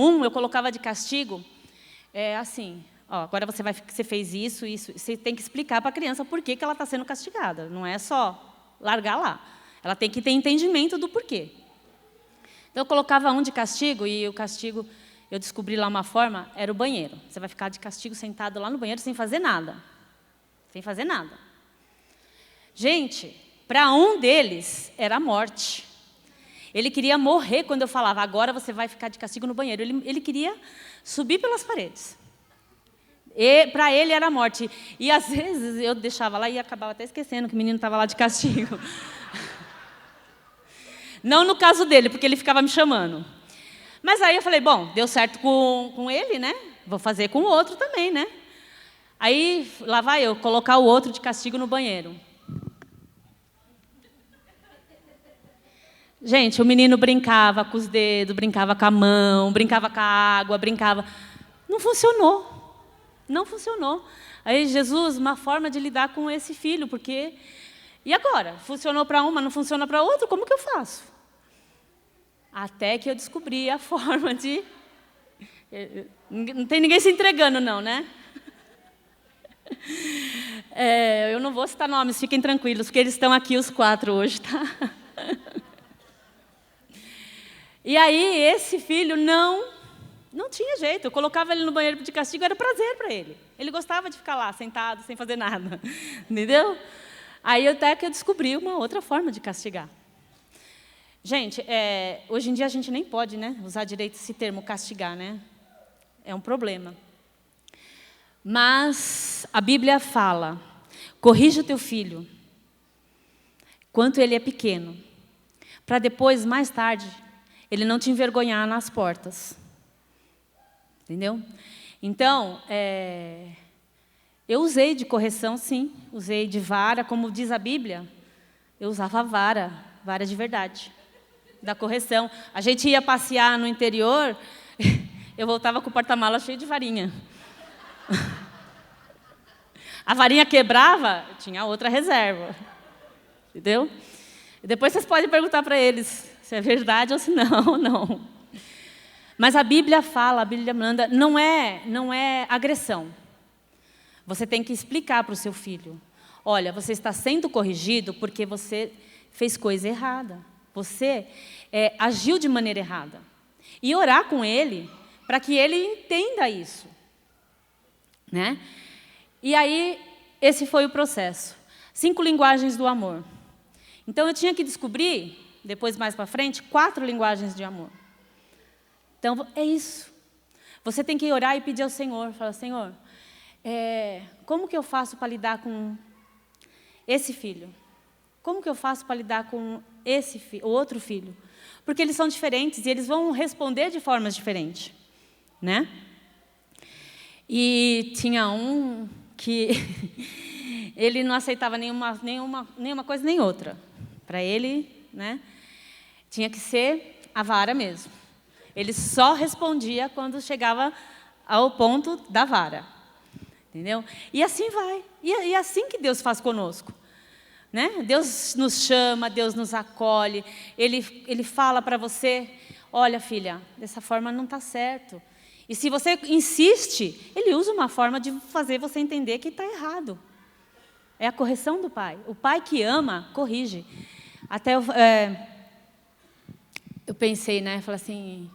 assim, agora você fez isso, você tem que explicar para a criança por que ela está sendo castigada, não é só largar lá. Ela tem que ter entendimento do porquê. Então, eu colocava um de castigo, e o castigo, eu descobri lá uma forma, era o banheiro. Você vai ficar de castigo sentado lá no banheiro sem fazer nada. Sem fazer nada. Gente, para um deles, era a morte. Ele queria morrer quando eu falava, agora você vai ficar de castigo no banheiro. Ele queria subir pelas paredes. E para ele era a morte. E às vezes eu deixava lá e acabava até esquecendo que o menino estava lá de castigo. Não no caso dele, porque ele ficava me chamando. Mas aí eu falei, bom, deu certo com ele, né? Vou fazer com o outro também, né? Aí lá vai eu colocar o outro de castigo no banheiro. Gente, o menino brincava com os dedos, brincava com a mão, brincava com a água, brincava. Não funcionou. Não funcionou. Aí, Jesus, uma forma de lidar com esse filho, porque... E agora? Funcionou para uma, não funciona para outra? Como que eu faço? Até que eu descobri a forma de... Não tem ninguém se entregando, não, né? Eu não vou citar nomes, fiquem tranquilos, porque eles estão aqui os 4 hoje, tá? E aí, esse filho não tinha jeito. Eu colocava ele no banheiro de castigo, era prazer para ele. Ele gostava de ficar lá, sentado, sem fazer nada. Entendeu? Aí, até que eu descobri uma outra forma de castigar. Gente, hoje em dia a gente nem pode, né, usar direito esse termo castigar, né? É um problema. Mas a Bíblia fala, corrija o teu filho, quanto ele é pequeno, para depois, mais tarde, ele não te envergonhar nas portas. Entendeu? Então, eu usei de correção, sim. Usei de vara, como diz a Bíblia. Eu usava vara de verdade, da correção. A gente ia passear no interior, eu voltava com o porta-mala cheio de varinha. A varinha quebrava, tinha outra reserva. Entendeu? E depois vocês podem perguntar para eles se é verdade ou se não. Mas a Bíblia fala, a Bíblia manda, não é agressão. Você tem que explicar para o seu filho. Olha, você está sendo corrigido porque você fez coisa errada. Você agiu de maneira errada. E orar com ele para que ele entenda isso. Né? E aí, esse foi o processo. 5 linguagens do amor. Então, eu tinha que descobrir, depois mais para frente, 4 linguagens de amor. Então, é isso. Você tem que orar e pedir ao Senhor. Falar, Senhor, como que eu faço para lidar com esse filho? Como que eu faço para lidar com o outro filho? Porque eles são diferentes e eles vão responder de formas diferentes. Né? E tinha um que ele não aceitava nenhuma coisa nem outra. Para ele, né, tinha que ser a vara mesmo. Ele só respondia quando chegava ao ponto da vara. Entendeu? E assim vai. E é assim que Deus faz conosco. Né? Deus nos chama, Deus nos acolhe. Ele fala para você, olha, filha, dessa forma não está certo. E se você insiste, ele usa uma forma de fazer você entender que está errado. É a correção do pai. O pai que ama, corrige. Até eu pensei, né? Falei assim,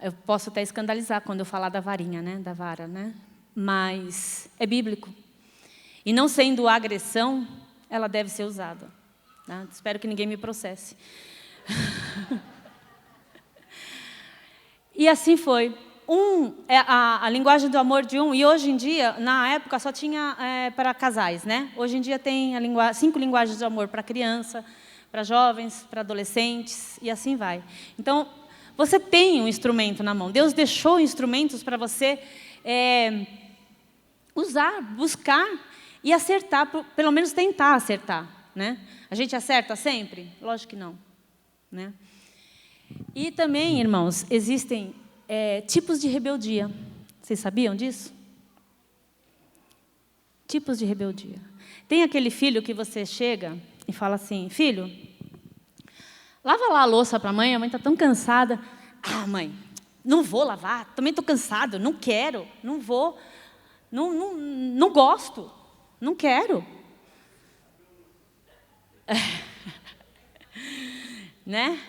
eu posso até escandalizar quando eu falar da varinha, né? Da vara, né? Mas é bíblico. E não sendo agressão, ela deve ser usada. Né? Espero que ninguém me processe. E assim foi. A linguagem do amor de um, e hoje em dia, na época, só tinha para casais, né? Hoje em dia tem 5 linguagens de amor para criança, para jovens, para adolescentes, e assim vai. Então, você tem um instrumento na mão. Deus deixou instrumentos para você usar, buscar e acertar, pelo menos tentar acertar. Né? A gente acerta sempre? Lógico que não. Né? E também, irmãos, existem tipos de rebeldia. Vocês sabiam disso? Tipos de rebeldia. Tem aquele filho que você chega e fala assim, filho, lava lá a louça para a mãe está tão cansada. Ah, mãe, não vou lavar, também estou cansado, não quero, não vou, não gosto, não quero. Né?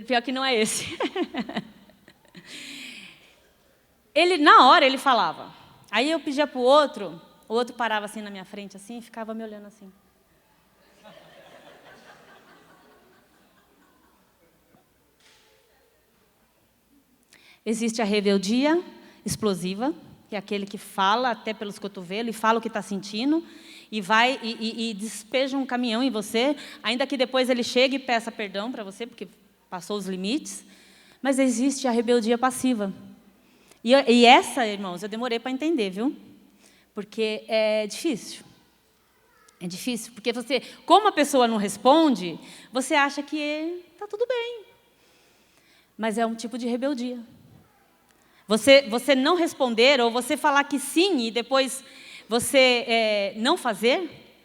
Pior que não é esse. Na hora ele falava. Aí eu pedia para o outro parava assim na minha frente assim, e ficava me olhando assim. Existe a rebeldia explosiva, que é aquele que fala até pelos cotovelos, e fala o que está sentindo, e vai e despeja um caminhão em você, ainda que depois ele chegue e peça perdão para você, porque passou os limites. Mas existe a rebeldia passiva. E essa, irmãos, eu demorei para entender, viu? Porque é difícil. É difícil, porque você, como a pessoa não responde, você acha que está tudo bem. Mas é um tipo de rebeldia. Você não responder, ou você falar que sim, e depois você não fazer,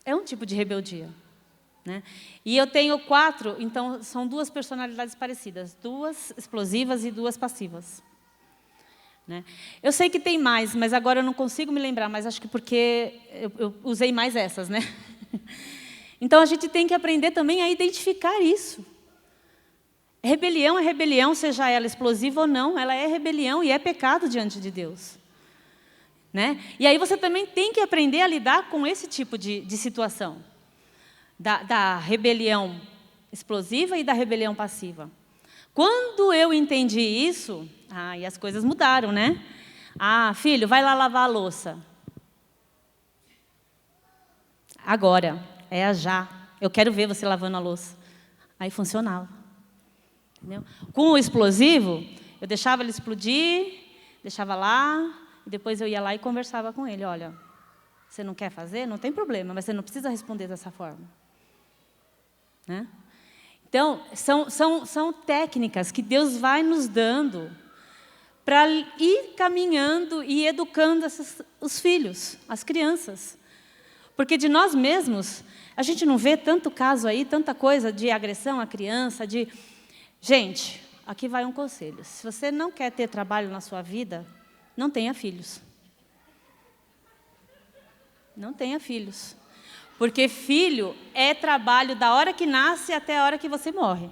é um tipo de rebeldia. Né? E eu tenho 4, então são 2 personalidades parecidas, 2 explosivas e 2 passivas. Né? Eu sei que tem mais, mas agora eu não consigo me lembrar, mas acho que porque eu usei mais essas. Né? Então a gente tem que aprender também a identificar isso. Rebelião é rebelião, seja ela explosiva ou não, ela é rebelião e é pecado diante de Deus. Né? E aí você também tem que aprender a lidar com esse tipo de situação. Da rebelião explosiva e da rebelião passiva. Quando eu entendi isso, e as coisas mudaram, né? Ah, filho, vai lá lavar a louça. Agora, já. Eu quero ver você lavando a louça. Aí funcionava. Entendeu? Com o explosivo, eu deixava ele explodir, deixava lá, e depois eu ia lá e conversava com ele. Olha, você não quer fazer? Não tem problema, mas você não precisa responder dessa forma. Né? Então, são técnicas que Deus vai nos dando para ir caminhando e educando os filhos, as crianças. Porque de nós mesmos, a gente não vê tanto caso aí, tanta coisa de agressão à criança, de... Gente, aqui vai um conselho. Se você não quer ter trabalho na sua vida, não tenha filhos. Não tenha filhos. Porque filho é trabalho da hora que nasce até a hora que você morre.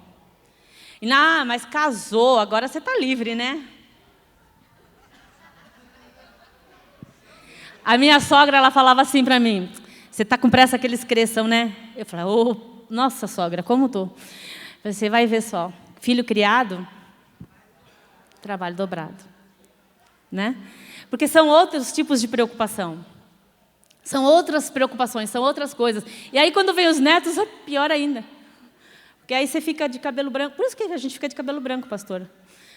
E, mas casou, agora você está livre, né? A minha sogra, ela falava assim para mim, você está com pressa que eles cresçam, né? Eu falava, nossa sogra, como estou? Você vai ver só, filho criado, trabalho dobrado. Né? Porque são outros tipos de preocupação. São outras preocupações, são outras coisas. E aí, quando vem os netos, é pior ainda. Porque aí você fica de cabelo branco. Por isso que a gente fica de cabelo branco, pastora.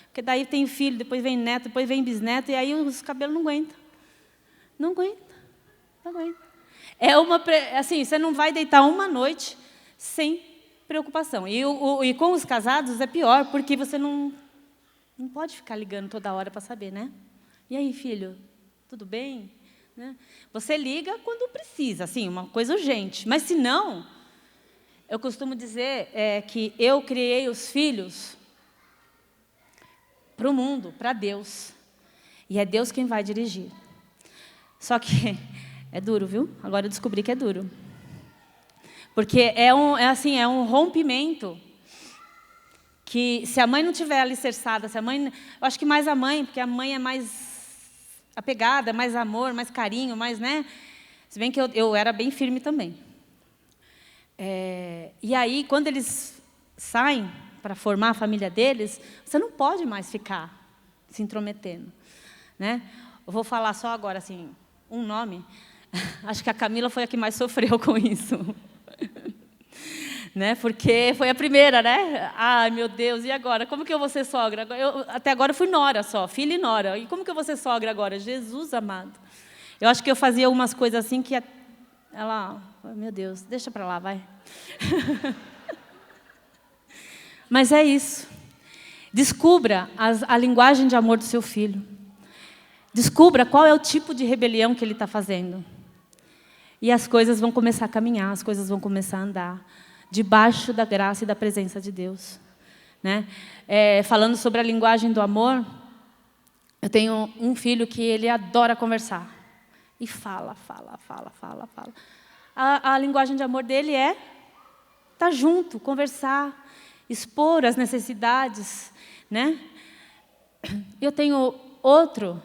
Porque daí tem filho, depois vem neto, depois vem bisneto, e aí os cabelos não aguentam. Não aguenta. Não aguenta. Assim, você não vai deitar uma noite sem preocupação. E com os casados é pior, porque você não pode ficar ligando toda hora para saber, né? E aí, filho, tudo bem? Né? Você liga quando precisa, assim, uma coisa urgente. Mas, se não, eu costumo dizer que eu criei os filhos para o mundo, para Deus. E é Deus quem vai dirigir. Só que é duro, viu? Agora eu descobri que é duro. Porque é um rompimento que, se a mãe não tiver alicerçada, eu acho que mais a mãe, porque a mãe é mais apegada, mais amor, mais carinho, mais, né? Se bem que eu era bem firme também. E aí, quando eles saem para formar a família deles, você não pode mais ficar se intrometendo. Né? Eu vou falar só agora, assim, um nome. Acho que a Camila foi a que mais sofreu com isso. Né? Porque foi a primeira, né? Ai, meu Deus, e agora? Como que eu vou ser sogra? Até agora eu fui nora só, filha e nora. E como que eu vou ser sogra agora? Jesus amado. Eu acho que eu fazia umas coisas assim que ela... Meu Deus, deixa para lá, vai. Mas é isso. Descubra a linguagem de amor do seu filho. Descubra qual é o tipo de rebelião que ele está fazendo. E as coisas vão começar a caminhar, as coisas vão começar a andar. Debaixo da graça e da presença de Deus. Né? Falando sobre a linguagem do amor, eu tenho um filho que ele adora conversar. E fala. A linguagem de amor dele é estar junto, conversar, expor as necessidades. Né? Eu tenho outro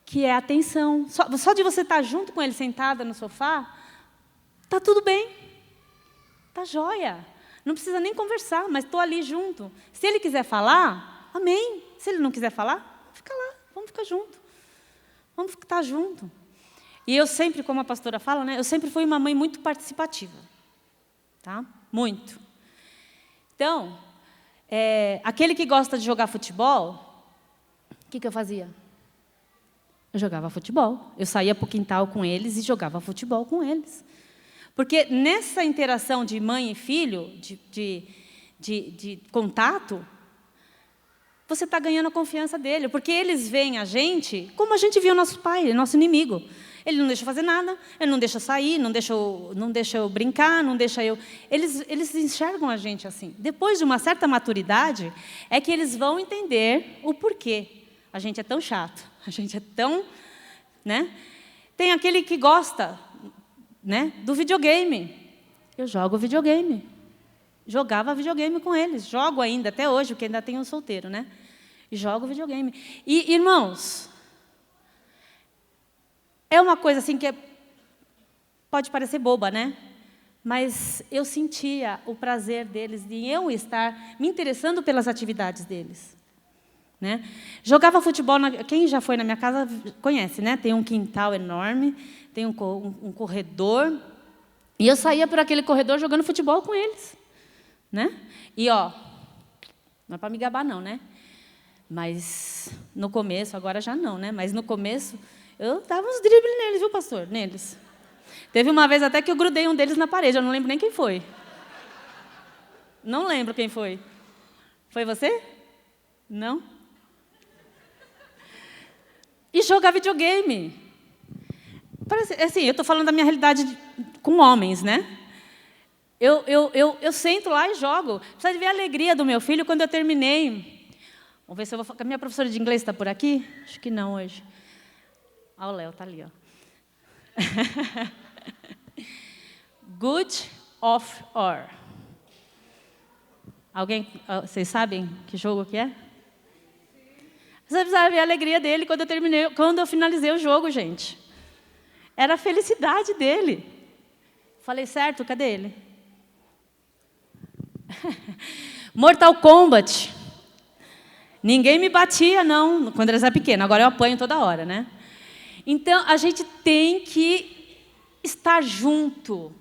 que é atenção. Só de você estar junto com ele, sentada no sofá, está tudo bem. Está jóia. Não precisa nem conversar, mas estou ali junto. Se ele quiser falar, amém. Se ele não quiser falar, fica lá. Vamos ficar junto. Vamos estar junto. E eu sempre, como a pastora fala, né, eu sempre fui uma mãe muito participativa. Tá? Muito. Então, aquele que gosta de jogar futebol, o que eu fazia? Eu jogava futebol. Eu saía para o quintal com eles e jogava futebol com eles. Porque nessa interação de mãe e filho, de contato, você está ganhando a confiança dele. Porque eles veem a gente como a gente viu o nosso pai, nosso inimigo. Ele não deixa eu fazer nada, ele não deixa eu sair, não deixa eu brincar, não deixa eu... Eles enxergam a gente assim. Depois de uma certa maturidade, é que eles vão entender o porquê. A gente é tão chato, a gente é tão... Né? Tem aquele que gosta... Né, do videogame. Eu jogo videogame. Jogava videogame com eles. Jogo ainda, até hoje, porque ainda tenho um solteiro, né? E jogo videogame. E, irmãos, é uma coisa assim que pode parecer boba, né? Mas eu sentia o prazer deles de eu estar me interessando pelas atividades deles. né? Jogava futebol, quem já foi na minha casa conhece, né? Tem um quintal enorme, tem um corredor, e eu saía por aquele corredor jogando futebol com eles, né? E, ó, não é para me gabar, não, né? Mas no começo, agora já não, né? Mas no começo, eu dava uns dribles neles, viu, pastor? Neles. Teve uma vez até que eu grudei um deles na parede, eu não lembro nem quem foi. Não lembro quem foi. Foi você? Não? E jogar videogame. Parece, assim, eu estou falando da minha realidade com homens, né? Eu sento lá e jogo. Precisa de ver a alegria do meu filho quando eu terminei. Vamos ver se eu vou... A minha professora de inglês está por aqui? Acho que não hoje. Ah, o Léo está ali, ó. Good of War. Alguém, vocês sabem que jogo que é? Você precisa ver a alegria dele quando eu finalizei o jogo, gente. Era a felicidade dele. Falei certo? Cadê ele? Mortal Kombat. Ninguém me batia, não, quando eles eram pequenos. Agora eu apanho toda hora, né? Então, a gente tem que estar junto.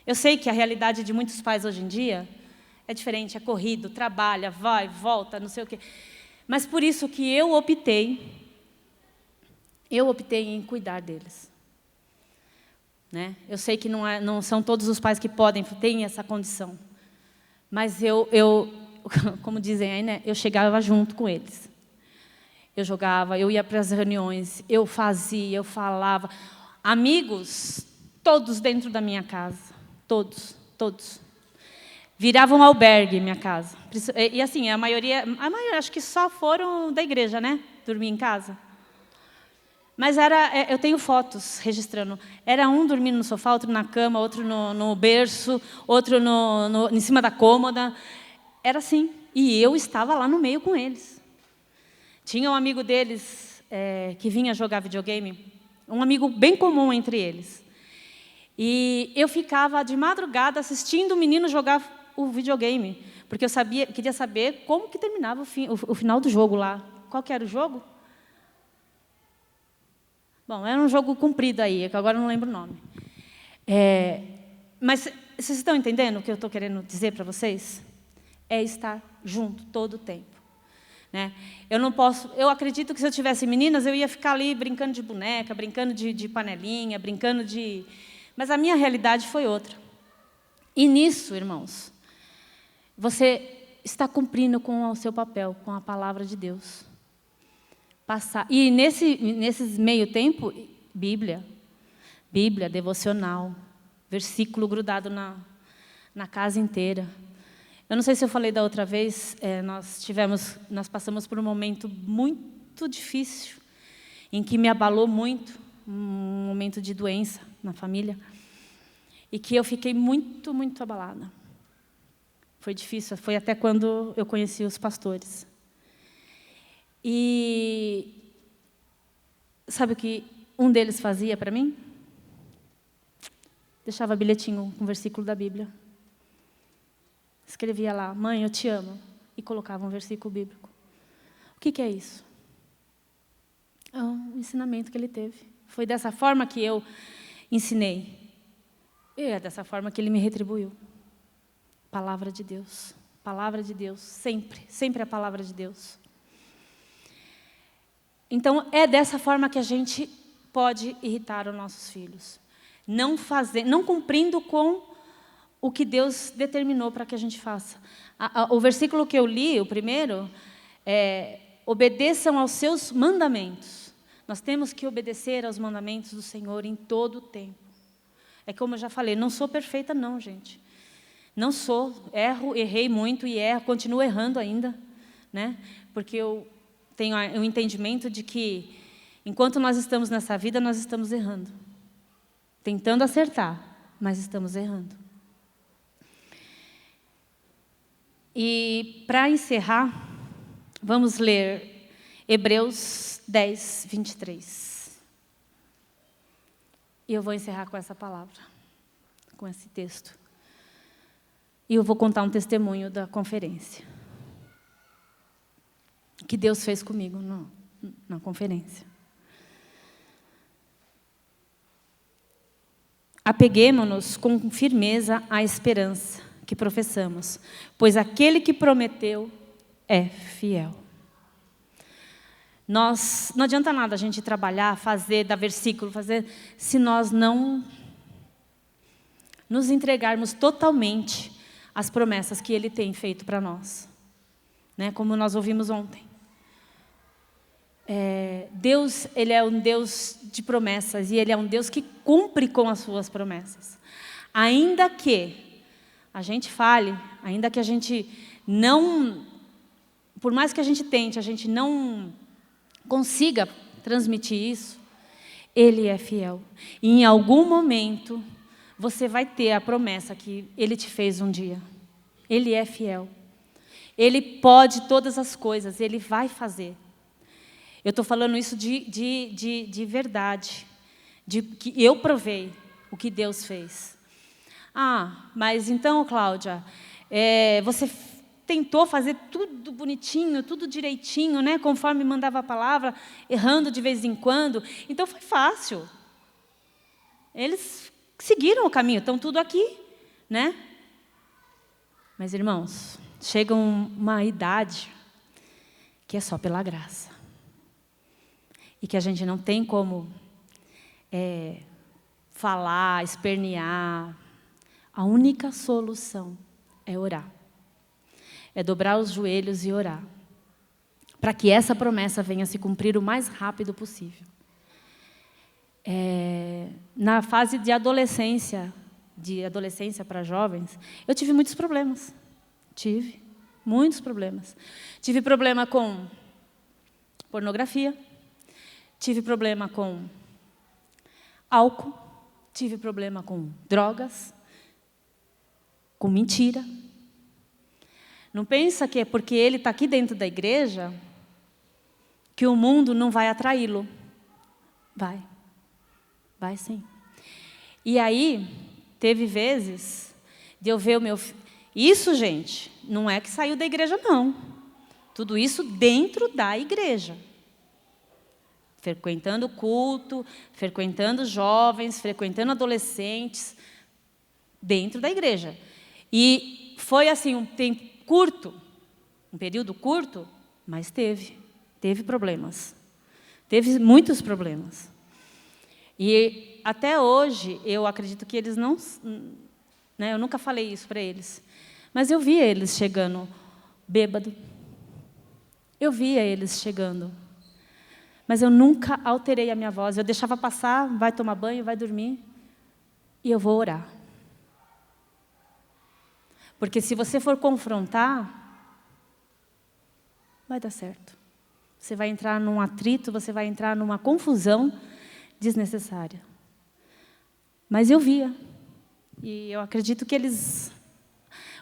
Eu sei que a realidade de muitos pais hoje em dia é diferente, é corrido, trabalha, vai, volta, não sei o quê. Mas por isso que eu optei em cuidar deles. Né? Eu sei que não são todos os pais que têm essa condição. Mas como dizem aí, né? Eu chegava junto com eles. Eu jogava, eu ia para as reuniões, eu fazia, eu falava. Amigos, todos dentro da minha casa. Todos. Virava um albergue minha casa. E assim, a maioria, acho que só foram da igreja, né? Dormir em casa. Mas eu tenho fotos registrando. Era um dormindo no sofá, outro na cama, outro no berço, outro em cima da cômoda. Era assim. E eu estava lá no meio com eles. Tinha um amigo deles que vinha jogar videogame, um amigo bem comum entre eles. E eu ficava de madrugada assistindo o menino jogar o videogame, porque eu queria saber como que terminava o final do jogo lá. Qual que era o jogo? Bom, era um jogo comprido aí, que agora eu não lembro o nome. Mas vocês estão entendendo o que eu estou querendo dizer para vocês? É estar junto todo o tempo. Né? Eu acredito que se eu tivesse meninas, eu ia ficar ali brincando de boneca, brincando de panelinha, brincando de... Mas a minha realidade foi outra. E nisso, irmãos, você está cumprindo com o seu papel, com a palavra de Deus. E nesses meio tempo, Bíblia, devocional, versículo grudado na casa inteira. Eu não sei se eu falei da outra vez, nós passamos por um momento muito difícil, em que me abalou muito, um momento de doença na família, e que eu fiquei muito, muito abalada. Foi difícil, foi até quando eu conheci os pastores. E sabe o que um deles fazia para mim? Deixava bilhetinho com um versículo da Bíblia. Escrevia lá, mãe, eu te amo. E colocava um versículo bíblico. O que é isso? É um ensinamento que ele teve. Foi dessa forma que eu ensinei. E é dessa forma que ele me retribuiu. Palavra de Deus. Palavra de Deus. Sempre. Sempre a palavra de Deus. Então, é dessa forma que a gente pode irritar os nossos filhos. Não cumprindo com o que Deus determinou para que a gente faça. O versículo que eu li, o primeiro, obedeçam aos seus mandamentos. Nós temos que obedecer aos mandamentos do Senhor em todo o tempo. É como eu já falei, não sou perfeita não, gente. Não sou, errei muito e continuo errando ainda, né? Porque eu tenho um entendimento de que, enquanto nós estamos nessa vida, nós estamos errando. Tentando acertar, mas estamos errando. E, para encerrar, vamos ler Hebreus 10, 23. E eu vou encerrar com essa palavra, com esse texto. E eu vou contar um testemunho da conferência. que Deus fez comigo na conferência. Apeguemo-nos com firmeza à esperança que professamos, pois aquele que prometeu é fiel. Não adianta nada a gente trabalhar, fazer, dar versículo, se nós não nos entregarmos totalmente às promessas que Ele tem feito para nós. Né? Como nós ouvimos ontem. Deus, Ele é um Deus de promessas, e Ele é um Deus que cumpre com as suas promessas. Ainda que a gente fale, ainda que a gente não, por mais que a gente tente, a gente não consiga transmitir isso, Ele é fiel. E em algum momento, você vai ter a promessa que Ele te fez um dia. Ele é fiel. Ele pode todas as coisas, Ele vai fazer. Eu estou falando isso de verdade, de que eu provei o que Deus fez. Mas então, Cláudia, você tentou fazer tudo bonitinho, tudo direitinho, né, conforme mandava a palavra, errando de vez em quando. Então foi fácil. Eles seguiram o caminho, estão tudo aqui, né? Mas, irmãos, chega uma idade que é só pela graça. E que a gente não tem como falar, espernear. A única solução é orar. É dobrar os joelhos e orar. Para que essa promessa venha se cumprir o mais rápido possível. Na fase de adolescência para jovens, eu tive muitos problemas. Tive muitos problemas. Tive problema com pornografia. Tive problema com álcool. Tive problema com drogas. Com mentira. Não pensa que é porque ele está aqui dentro da igreja que o mundo não vai atraí-lo. Vai. Vai sim. E aí, teve vezes de eu ver o meu filho. Isso, gente, não é que saiu da igreja, não. Tudo isso dentro da igreja. Frequentando o culto, frequentando jovens, frequentando adolescentes, dentro da igreja. E foi assim, um tempo curto, um período curto, mas teve problemas. Teve muitos problemas. E até hoje, eu acredito que eles não... Né, eu nunca falei isso para eles. Mas eu via eles chegando bêbado. Eu via eles chegando. Mas eu nunca alterei a minha voz. Eu deixava passar, vai tomar banho, vai dormir. E eu vou orar. Porque se você for confrontar, vai dar certo. Você vai entrar num atrito, você vai entrar numa confusão desnecessária. Mas eu via. E eu acredito que eles...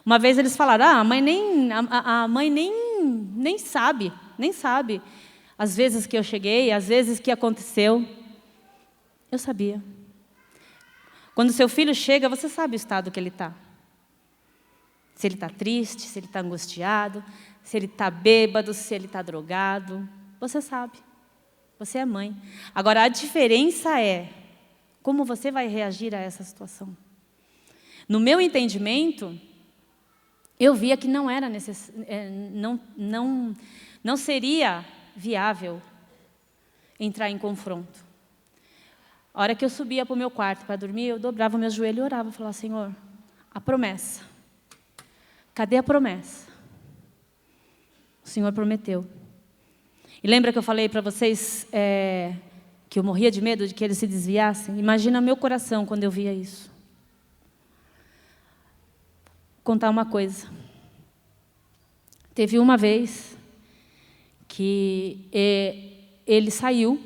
Uma vez eles falaram, a mãe nem sabe, as vezes que eu cheguei, as vezes que aconteceu. Eu sabia. Quando seu filho chega, você sabe o estado que ele está. Se ele está triste, se ele está angustiado, se ele está bêbado, se ele está drogado. Você sabe. Você é mãe. Agora, a diferença é como você vai reagir a essa situação. No meu entendimento, eu via que não era não seria viável entrar em confronto. A hora que eu subia para o meu quarto para dormir, eu dobrava o meu joelho e orava, falava, Senhor, a promessa. Cadê a promessa? O Senhor prometeu. E lembra que eu falei para vocês que eu morria de medo de que eles se desviassem? Imagina meu coração quando eu via isso. Vou contar uma coisa. Teve uma vez que ele saiu,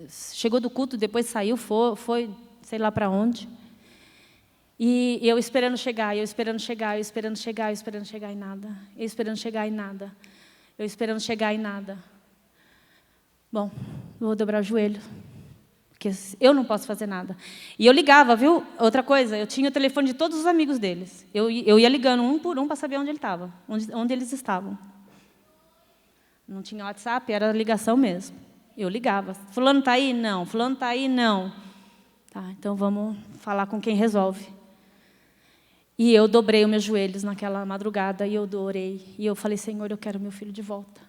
chegou do culto, depois saiu, foi sei lá para onde. E eu esperando chegar, e nada. Bom, eu vou dobrar o joelho, porque eu não posso fazer nada. E eu ligava, viu? Outra coisa, eu tinha o telefone de todos os amigos deles. Eu ia ligando um por um para saber onde ele estava, onde eles estavam. Não tinha WhatsApp, era ligação mesmo. Eu ligava. Fulano está aí? Não. Fulano está aí? Não. Tá, então vamos falar com quem resolve. E eu dobrei os meus joelhos naquela madrugada e eu orei. E eu falei, Senhor, eu quero meu filho de volta.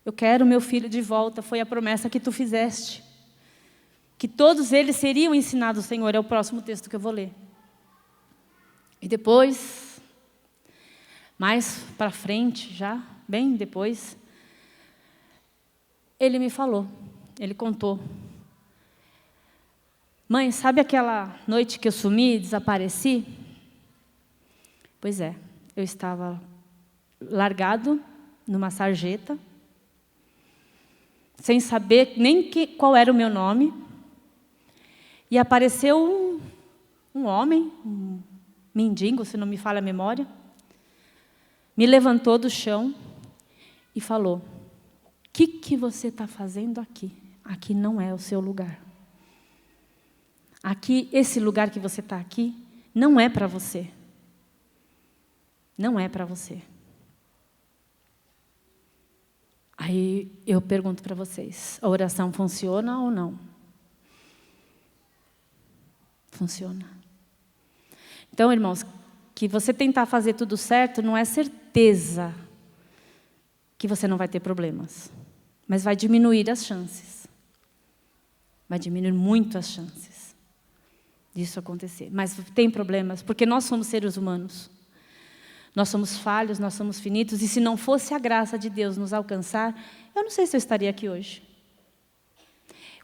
Eu quero meu filho de volta. Foi a promessa que tu fizeste. Que todos eles seriam ensinados, Senhor. É o próximo texto que eu vou ler. E depois, mais para frente já, bem depois, ele me falou, ele contou. Mãe, sabe aquela noite que eu sumi, desapareci? Pois é, eu estava largado numa sarjeta, sem saber nem qual era o meu nome, e apareceu um homem, um mendigo, se não me falha a memória, me levantou do chão e falou, o que você está fazendo aqui? Aqui não é o seu lugar. Aqui, esse lugar que você está aqui, não é para você. Não é para você. Aí eu pergunto para vocês, a oração funciona ou não? Funciona. Então, irmãos, que você tentar fazer tudo certo não é certeza que você não vai ter problemas, mas vai diminuir as chances. Vai diminuir muito as chances disso acontecer. Mas tem problemas, porque nós somos seres humanos. Nós somos falhos, nós somos finitos, e se não fosse a graça de Deus nos alcançar, eu não sei se eu estaria aqui hoje.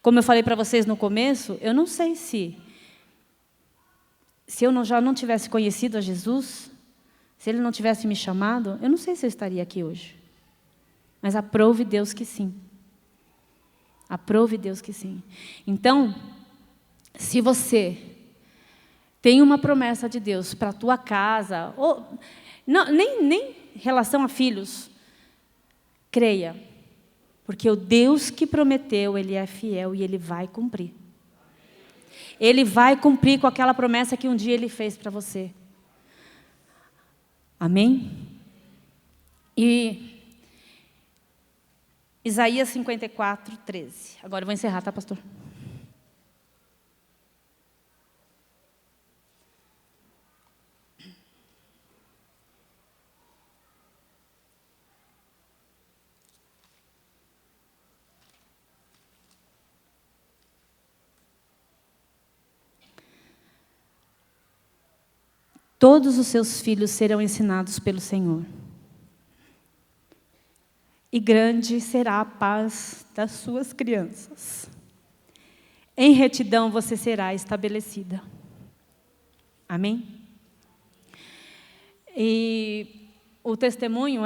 Como eu falei para vocês no começo, eu não sei se eu já não tivesse conhecido a Jesus, se Ele não tivesse me chamado, eu não sei se eu estaria aqui hoje. Mas aprove Deus que sim. Aprove Deus que sim. Então, se você tem uma promessa de Deus para a tua casa, ou não, nem em relação a filhos, creia, porque o Deus que prometeu, Ele é fiel e Ele vai cumprir. Ele vai cumprir com aquela promessa que um dia Ele fez para você. Amém? E Isaías 54, 13. Agora eu vou encerrar, tá, pastor? Todos os seus filhos serão ensinados pelo Senhor. E grande será a paz das suas crianças. Em retidão você será estabelecida. Amém? E o testemunho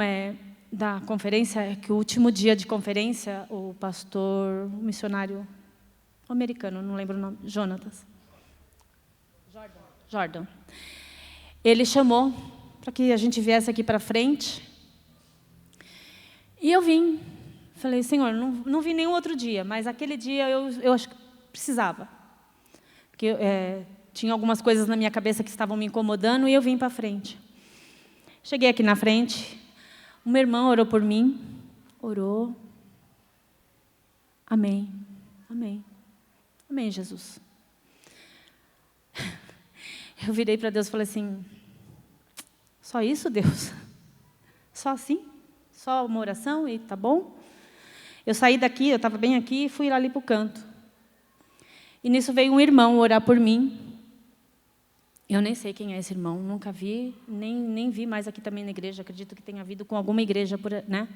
da conferência é que o último dia de conferência, o pastor, o missionário americano, não lembro o nome, Jordan. Ele chamou para que a gente viesse aqui para frente. E eu vim. Falei, Senhor, não vim nenhum outro dia, mas aquele dia eu acho que precisava. Porque tinha algumas coisas na minha cabeça que estavam me incomodando e eu vim para frente. Cheguei aqui na frente, uma irmã orou por mim. Orou. Amém. Amém. Amém, Jesus. Eu virei para Deus e falei assim, só isso, Deus? Só assim? Só uma oração e tá bom? Eu saí daqui, eu estava bem aqui e fui ali para o canto. E nisso veio um irmão orar por mim. Eu nem sei quem é esse irmão, nunca vi, nem vi mais aqui também na igreja, acredito que tenha havido com alguma igreja, né?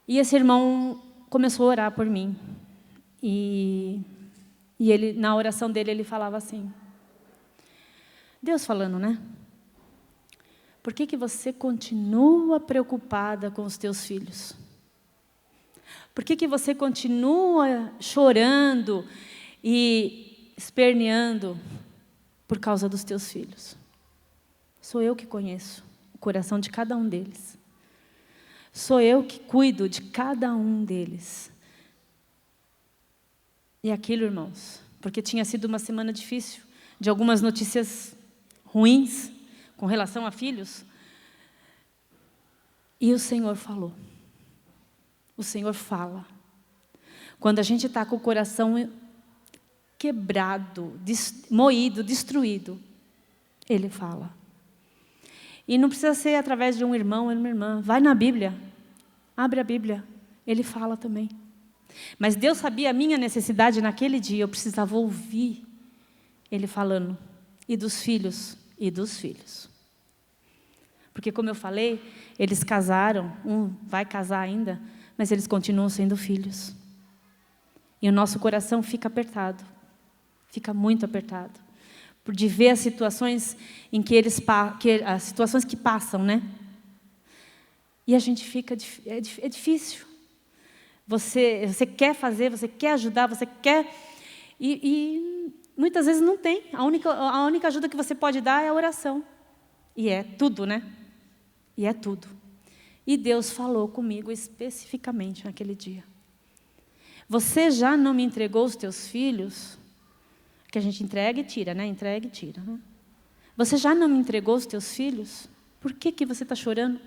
E esse irmão começou a orar por mim. E ele, na oração dele, ele falava assim, Deus falando, né? Por que você continua preocupada com os teus filhos? Por que você continua chorando e esperneando por causa dos teus filhos? Sou eu que conheço o coração de cada um deles. Sou eu que cuido de cada um deles. E aquilo, irmãos, porque tinha sido uma semana difícil, de algumas notícias ruins com relação a filhos. E o Senhor falou, o Senhor fala. Quando a gente está com o coração quebrado, moído, destruído, Ele fala. E não precisa ser através de um irmão ou uma irmã. Vai na Bíblia, abre a Bíblia, Ele fala também. Mas Deus sabia a minha necessidade naquele dia, eu precisava ouvir Ele falando. E dos filhos, e dos filhos. Porque, como eu falei, eles casaram, um vai casar ainda, mas eles continuam sendo filhos. E o nosso coração fica apertado, fica muito apertado, por de ver as situações em que as situações que passam, né? E a gente fica, é difícil. Você quer fazer, você quer ajudar, você quer... E muitas vezes não tem. A única ajuda que você pode dar é a oração. E é tudo, né? E é tudo. E Deus falou comigo especificamente naquele dia. Você já não me entregou os teus filhos? Que a gente entrega e tira, né? Entrega e tira, né? Você já não me entregou os teus filhos? Por que você está chorando?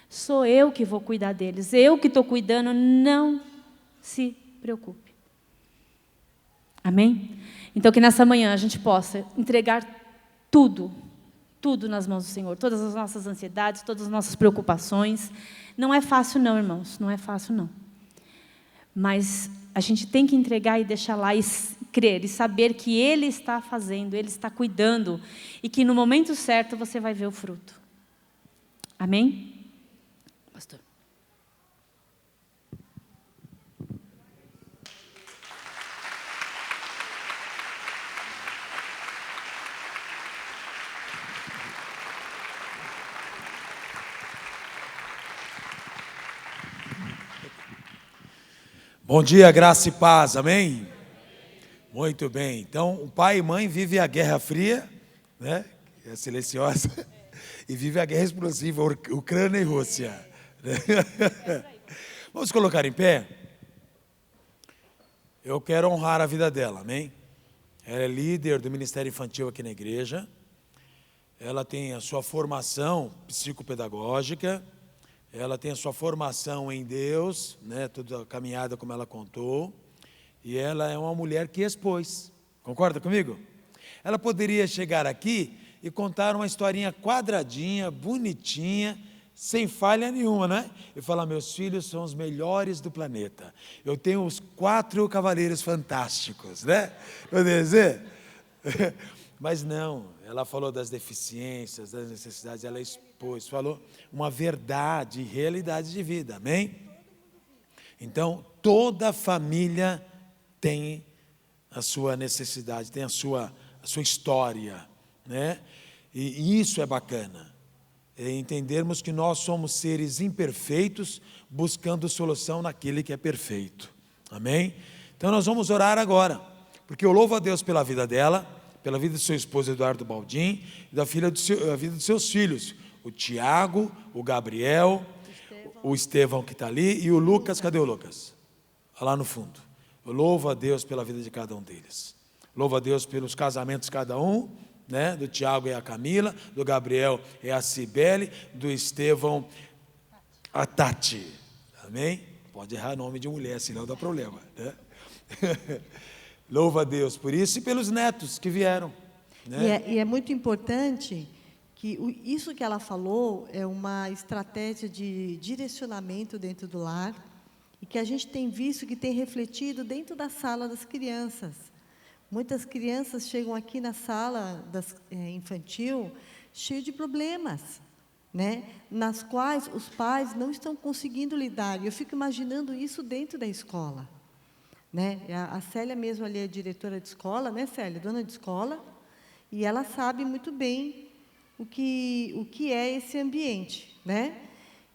Sou eu que vou cuidar deles. Eu que estou cuidando, não se preocupe. Amém? Então, que nessa manhã a gente possa entregar tudo nas mãos do Senhor. Todas as nossas ansiedades, todas as nossas preocupações. Não é fácil não, irmãos. Não é fácil não. Mas a gente tem que entregar e deixar lá e crer e saber que Ele está fazendo, Ele está cuidando e que no momento certo você vai ver o fruto. Amém? Pastor. Bom dia, graça e paz, amém? Muito bem, então o pai e mãe vivem a Guerra Fria, né? Que é silenciosa, e vive a guerra explosiva, Ucrânia e Rússia. Vamos colocar em pé? Eu quero honrar a vida dela, amém? Ela é líder do Ministério Infantil aqui na igreja, ela tem a sua formação psicopedagógica, ela tem a sua formação em Deus, né, toda a caminhada como ela contou, e ela é uma mulher que expôs. Concorda comigo? Ela poderia chegar aqui e contar uma historinha quadradinha, bonitinha, sem falha nenhuma, né? E falar, meus filhos são os melhores do planeta. Eu tenho os 4 cavaleiros fantásticos, né? Poderia dizer? Mas não, ela falou das deficiências, das necessidades, ela expôs, falou uma verdade, realidade de vida, amém? Então, toda família tem a sua necessidade, tem a sua história, né? E isso é bacana, é entendermos que nós somos seres imperfeitos, buscando solução naquele que é perfeito, amém? Então, nós vamos orar agora, porque eu louvo a Deus pela vida dela, pela vida do seu esposo Eduardo Baldim, e da vida dos seus filhos, o Tiago, o Gabriel, o Estevão que está ali, e o Lucas, cadê o Lucas? Lá no fundo. Eu louvo a Deus pela vida de cada um deles. Louvo a Deus pelos casamentos de cada um, né? Do Tiago é a Camila, do Gabriel é a Cibele, do Estevão a Tati. Amém? Pode errar nome de mulher, senão dá problema, né? Louva a Deus por isso e pelos netos que vieram, né? E é muito importante que isso que ela falou é uma estratégia de direcionamento dentro do lar e que a gente tem visto que tem refletido dentro da sala das crianças. Muitas crianças chegam aqui na sala infantil cheio de problemas, né? Nas quais os pais não estão conseguindo lidar. E eu fico imaginando isso dentro da escola. Né? A Célia mesmo ali é diretora de escola, né, Célia? Dona de escola, e ela sabe muito bem o que é esse ambiente, né?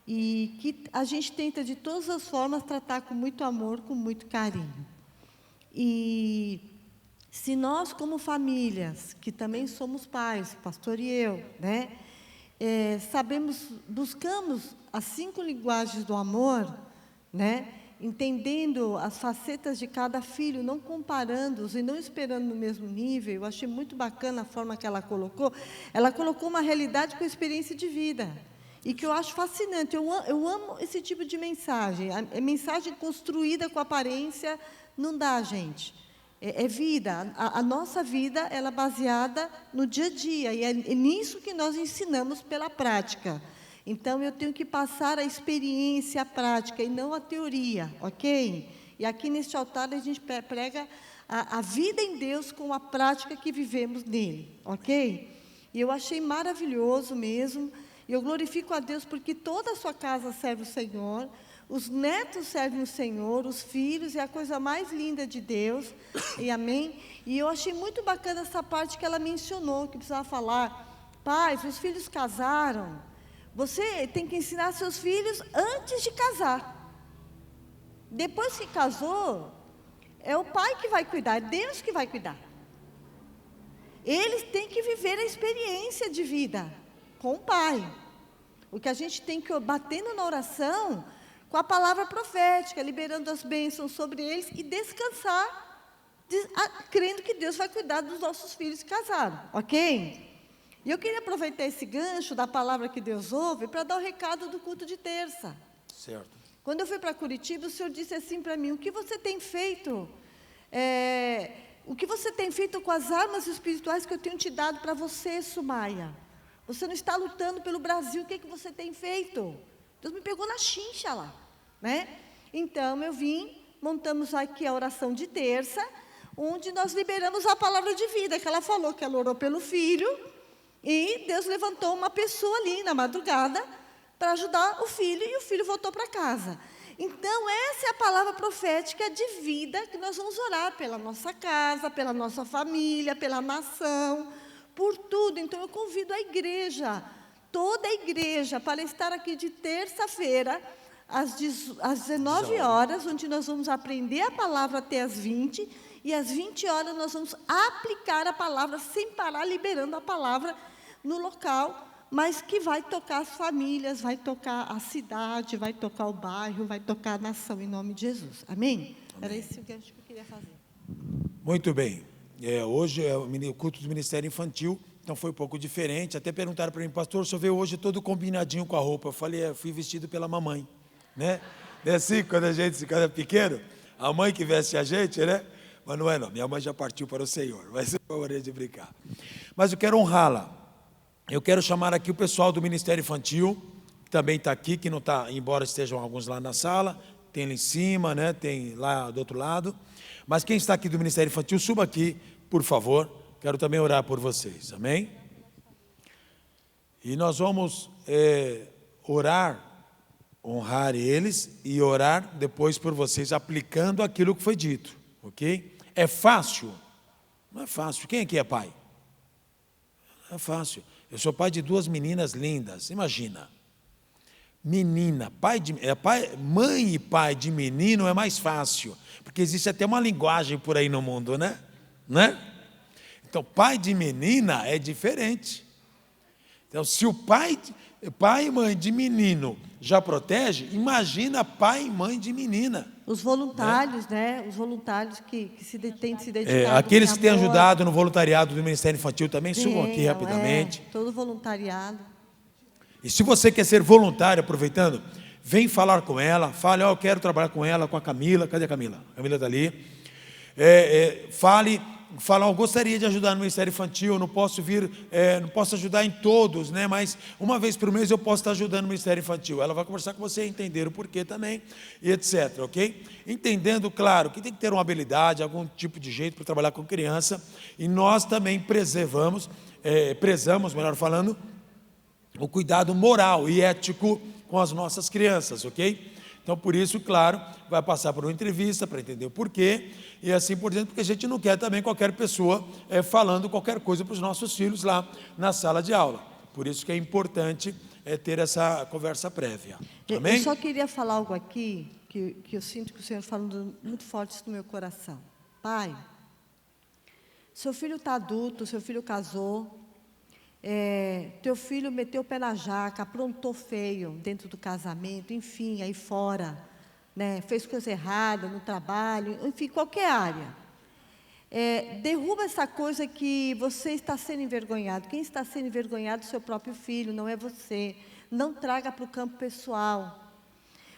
E que a gente tenta de todas as formas tratar com muito amor, com muito carinho. E se nós, como famílias, que também somos pais, pastor e eu, né, buscamos as 5 linguagens do amor, né? Entendendo as facetas de cada filho, não comparando-os e não esperando no mesmo nível. Eu achei muito bacana a forma que ela colocou. Ela colocou uma realidade com experiência de vida. e que eu acho fascinante. Eu amo esse tipo de mensagem. A mensagem construída com aparência não dá, gente. É vida. A nossa vida, ela é baseada no dia a dia, e é nisso que nós ensinamos pela prática. Então, eu tenho que passar a experiência, a prática, e não a teoria, ok? E aqui neste altar, a gente prega a vida em Deus com a prática que vivemos nele, ok? E eu achei maravilhoso mesmo. Eu glorifico a Deus porque toda a sua casa serve o Senhor, os netos servem o Senhor, os filhos, é a coisa mais linda de Deus, e amém? E eu achei muito bacana essa parte que ela mencionou, que precisava falar: pais, os filhos casaram, você tem que ensinar seus filhos antes de casar. Depois que casou, é o pai que vai cuidar, é Deus que vai cuidar. Eles têm que viver a experiência de vida com o pai. O que a gente tem que ir batendo na oração com a palavra profética, liberando as bênçãos sobre eles e descansar, crendo que Deus vai cuidar dos nossos filhos que casaram, ok? E eu queria aproveitar esse gancho da palavra que Deus ouve para dar o recado do culto de terça. Certo. Quando eu fui para Curitiba, o Senhor disse assim para mim: o que você tem feito? O que você tem feito com as armas espirituais que eu tenho te dado para você, Sumaia? Você não está lutando pelo Brasil, o que você tem feito? Deus me pegou na chincha lá, né? Então, eu vim, montamos aqui a oração de terça, onde nós liberamos a palavra de vida, que ela falou que ela orou pelo filho, e Deus levantou uma pessoa ali na madrugada para ajudar o filho, e o filho voltou para casa. Então, essa é a palavra profética de vida que nós vamos orar pela nossa casa, pela nossa família, pela nação, por tudo. Então, eu convido a igreja, toda a igreja, para estar aqui de terça-feira, às 19 horas, onde nós vamos aprender a palavra até às 20, e às 20 horas nós vamos aplicar a palavra sem parar, liberando a palavra no local, mas que vai tocar as famílias, vai tocar a cidade, vai tocar o bairro, vai tocar a nação, em nome de Jesus. Amém? Era esse o gancho que eu queria fazer. Muito bem. Hoje é o culto do Ministério Infantil, então foi um pouco diferente. Até perguntaram para mim: pastor, o senhor veio hoje todo combinadinho com a roupa. Eu falei: eu fui vestido pela mamãe, né? É assim, quando é pequeno, a mãe que veste a gente, né? Mas não é não, minha mãe já partiu para o Senhor, vai ser uma hora de brincar. Mas eu quero honrá-la. Eu quero chamar aqui o pessoal do Ministério Infantil, que também está aqui, que não está, embora estejam alguns lá na sala, tem lá em cima, né? Tem lá do outro lado. Mas quem está aqui do Ministério Infantil, suba aqui, por favor. Quero também orar por vocês, amém? E nós vamos orar, honrar eles e orar depois por vocês, aplicando aquilo que foi dito, ok? É fácil? Não é fácil. Quem aqui é pai? Não é fácil. Eu sou pai de 2 meninas lindas, imagina. Menina, mãe e pai de menino é mais fácil, porque existe até uma linguagem por aí no mundo, né? Então, pai de menina é diferente. Então, se o pai e mãe de menino já protege, imagina pai e mãe de menina. Os voluntários, né? Os voluntários que têm se dedicado. Aqueles que têm ajudado no voluntariado do Ministério Infantil também subam aqui rapidamente. Todo voluntariado. E se você quer ser voluntário, aproveitando, vem falar com ela, fale: eu quero trabalhar com ela, com a Camila. Cadê a Camila? A Camila está ali. Fala: eu gostaria de ajudar no Ministério Infantil, não posso vir, não posso ajudar em todos, né? Mas uma vez por mês eu posso estar ajudando no Ministério Infantil. Ela vai conversar com você, entender o porquê também, e etc, ok? Entendendo, claro, que tem que ter uma habilidade, algum tipo de jeito para trabalhar com criança, e nós também prezamos, melhor falando, o cuidado moral e ético com as nossas crianças, ok? Então, por isso, claro, vai passar por uma entrevista para entender o porquê, e assim por diante, porque a gente não quer também qualquer pessoa falando qualquer coisa para os nossos filhos lá na sala de aula. Por isso que é importante ter essa conversa prévia. Amém? Eu só queria falar algo aqui, que eu sinto que o Senhor falando muito forte isso no meu coração. Pai, seu filho está adulto, seu filho casou, teu filho meteu o pé na jaca, aprontou feio dentro do casamento, enfim, aí fora, né, fez coisa errada no trabalho, enfim, qualquer área. Derruba essa coisa que você está sendo envergonhado. Quem está sendo envergonhado é o seu próprio filho, não é você. não traga para o campo pessoal.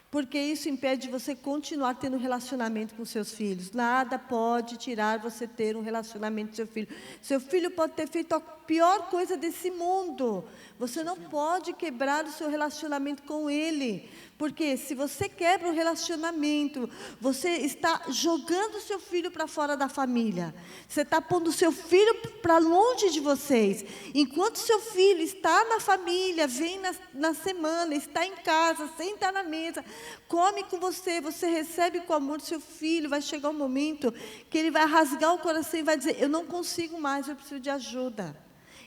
Porque isso impede você continuar tendo relacionamento com seus filhos. Nada pode tirar você ter um relacionamento com seu filho. Seu filho pode ter feito a pior coisa desse mundo. Você não pode quebrar o seu relacionamento com ele. Porque se você quebra o relacionamento, você está jogando o seu filho para fora da família. Você está pondo o seu filho para longe de vocês. Enquanto seu filho está na família, vem na semana, está em casa, senta na mesa, come com você, você recebe com amor do seu filho, vai chegar um momento que ele vai rasgar o coração e vai dizer, eu não consigo mais, eu preciso de ajuda.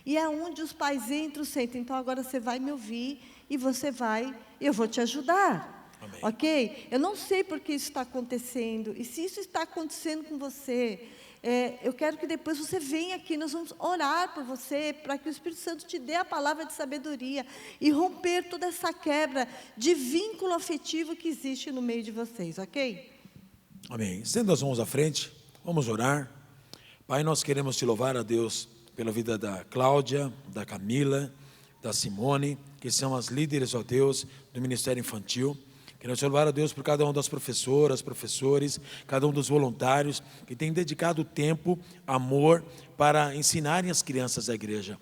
E é onde os pais entram, sentam. Então agora você vai me ouvir e você vai, eu vou te ajudar. Amém. Ok? Eu não sei por que isso está acontecendo. E se isso está acontecendo com você, eu quero que depois você venha aqui, nós vamos orar por você, para que o Espírito Santo te dê a palavra de sabedoria e romper toda essa quebra de vínculo afetivo que existe no meio de vocês, ok? Amém. Estenda as mãos à frente, vamos orar. Pai, nós queremos te louvar a Deus pela vida da Cláudia, da Camila, da Simone, que são as líderes, ó Deus, do Ministério Infantil. Queremos te louvar a Deus por cada uma das professoras, professores, cada um dos voluntários que tem dedicado tempo, amor, para ensinarem as crianças da igreja.